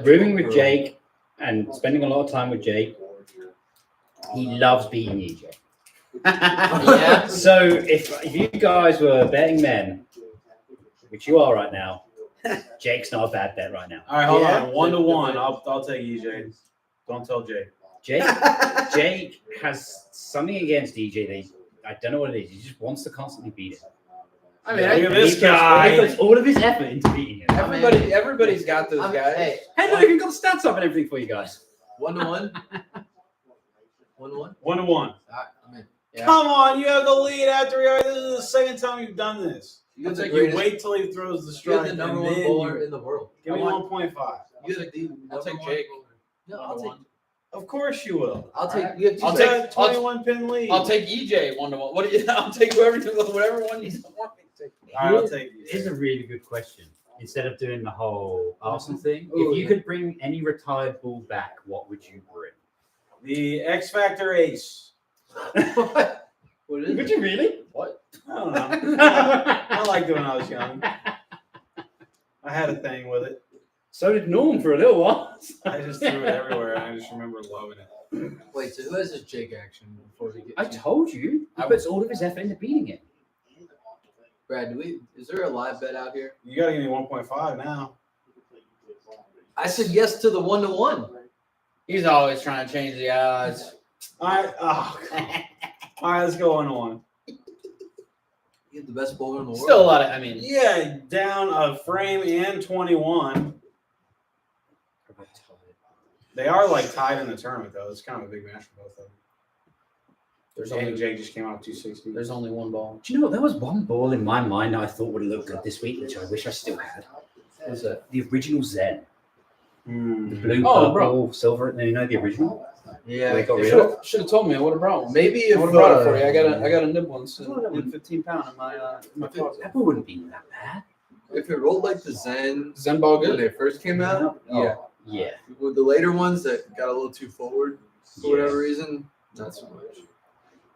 Rooming with Jake and spending a lot of time with Jake. He loves beating EJ. Yeah. So if you guys were betting men, which you are right now, Jake's not a bad bet right now. All right, hold Yeah. on. 1-1. I'll take EJ. Don't tell Jay. Jake has something against EJ that I don't know what it is. He just wants to constantly beat him. I mean, Look at He this guy. puts all of his effort into beating him. everybody's got those guys. Hey, Hey, look, we've got the stats up and everything for you guys. 1-1. 1-1. 1-1. All right, I'm in. Yeah. Come on, you have the lead after this is the second time you've done this. You're the You greatest. wait till he throws the You're strike. the number and one then bowler you- in the world. Give me I want- 1.5. You're the I'll number take one Jake. bowler. No, I'll take. Of course you will. I'll take. Alright. You have two I'll I'll sets. take- take 21 pin lead. I'll take EJ 1-1. What do you? I'll take whatever one you want me to take. All right, I'll take you. Here's a really good question. Instead of doing the whole Arsenal thing, Ooh, if you yeah. could bring any retired bull back, what would you bring? The X Factor Ace. What? What is Would it? you really? What? I don't know. I liked it when I was young. I had a thing with it. So did Norm for a little while. I just threw it everywhere, and I just remember loving it. Wait, so who has this Jake action before we get? I told you. He puts all of his effort into beating it. Brad, is there a live bet out here? You got to give me 1.5 now. I said yes to the 1-to-1. He's always trying to change the odds. All right. Oh, all right, let's go 1-1. You have the best bowler in the world. Still a lot of. I mean, Yeah, down a frame and 21. They are like tied in the tournament though. It's kind of a big match for both of them. there's And only Jake just came out 260. there's only one ball. Do you know what? There was one ball in my mind that I thought would have looked good this week, which I wish I still had. What's that? The original Zen. The blue, Oh, purple, silver. You know the original? Yeah. They got You rid should of. have told me. I would have brought one. Maybe I if would have brought it for you. I got a nib one, so Oh, that would- 15 pound in my closet. That ball wouldn't be that bad. if it rolled like the Zen Zen ball when good. they first came out, yeah. Yeah. With the later ones that got a little too forward for whatever reason, not so much.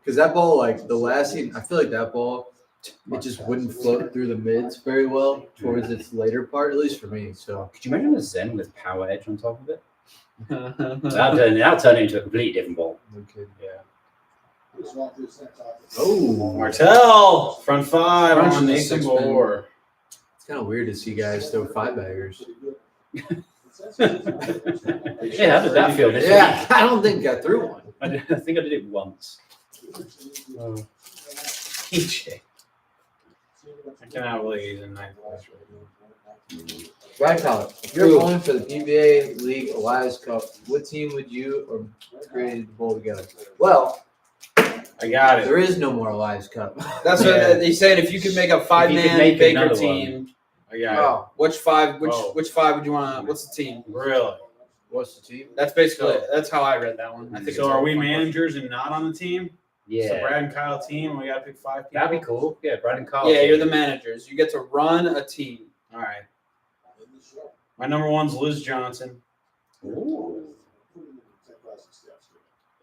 Because that ball, like the last scene, I feel like that ball, it just wouldn't float through the mids very well towards its later part, at least for me. So Could you imagine a Zen with power edge on top of it? That'll turn it into a completely different ball. no kidding. Yeah. Oh, Martell, front five Crunch on in the Nathan six-man. Moore. it's kind of weird to see guys throw 5-baggers. Yeah, how did that feel this Yeah, week? I don't think I threw one. I think I did it once. TJ. I cannot believe he's in ninth place. Right, Colin. If you're going for the PBA League Elias Cup, what team would you or create the bowl together? Well, I got it. there is no more Elias Cup. That's what he's saying. If you could make a If 5-man you could make Baker another team, I got Oh, which five? Whoa. Which five would you want? What's the team? it. Really? what's the team? That's basically that's how I read that one. I think. So are we managers and not on the team? Yeah. So Brad and Kyle team, and we got to pick 5 people. That'd be cool. Yeah, Brad and Carl. Yeah, you're the managers. You get to run a team. All right. My number one's Liz Johnson. Ooh.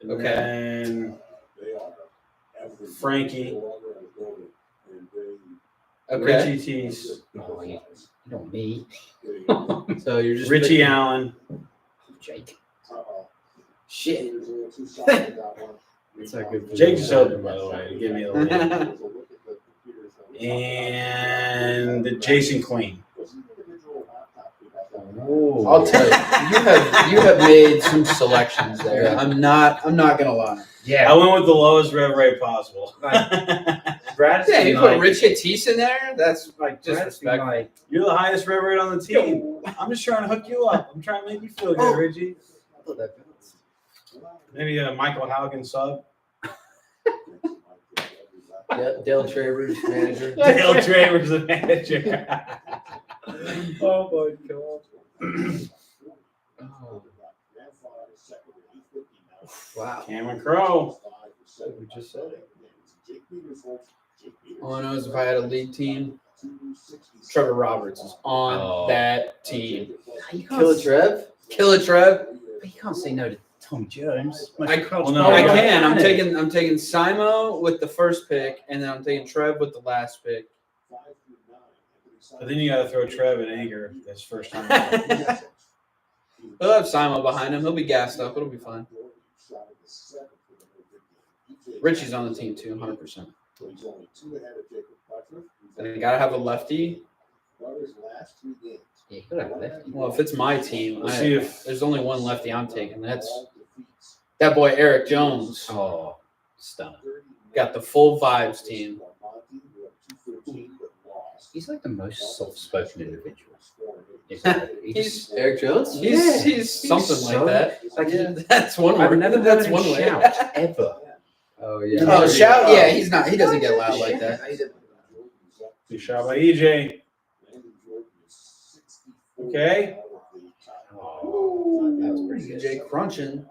And Okay. then Frankie. Okay. Richie Teece. Oh, you know me. So you're just Richie picking- Allen. Jake. Shit. It's not good for Jake the- just opened, by the way, to give me the lead. And Jason Queen. Ooh. I'll tell you, you have made some selections there. Yeah. I'm not gonna lie. I Yeah. went with the lowest rev rate possible. Brad's Yeah, you been put like, Richie Teece in there. That's Brad's been disrespectful. like, You're the highest rev rate on the team. I'm just trying to hook you up. I'm trying to make you feel good, Richie. Maybe a Michael Haugen sub. Dale Travers, manager. Dale Travers, the manager. oh my god. Oh, wow. Cameron Crowe. We just said it. All I know is if I had a league team, Trevor Roberts is on Oh. that team. You Kill a can't, Trev? Kill it, Trev. you can't say no to Tom Jones. I- well, no, I yeah. can. I'm taking Simo with the first pick, and then I'm taking Trev with the last pick. But then you got to throw Trev and Ager this first time. He'll have Simo behind him. He'll be gassed up. It'll be fine. Richie's on the team too, 100%. And you gotta have a lefty. Yeah, you could have left. Well, if it's my team, We'll see if there's only one lefty I'm taking. That's that boy Eric Jones. Oh, stunner. Got the full vibes team. He's like the most soft-spoken individual. He's Eric Jones? he's something so- like that. like he- That's one I've word. never heard That's him one way. shout ever. Oh, yeah. Oh, shout! Yeah, he's not. He doesn't get loud like that. be shot by EJ. Okay. Oh, that was pretty good. Jay crunching.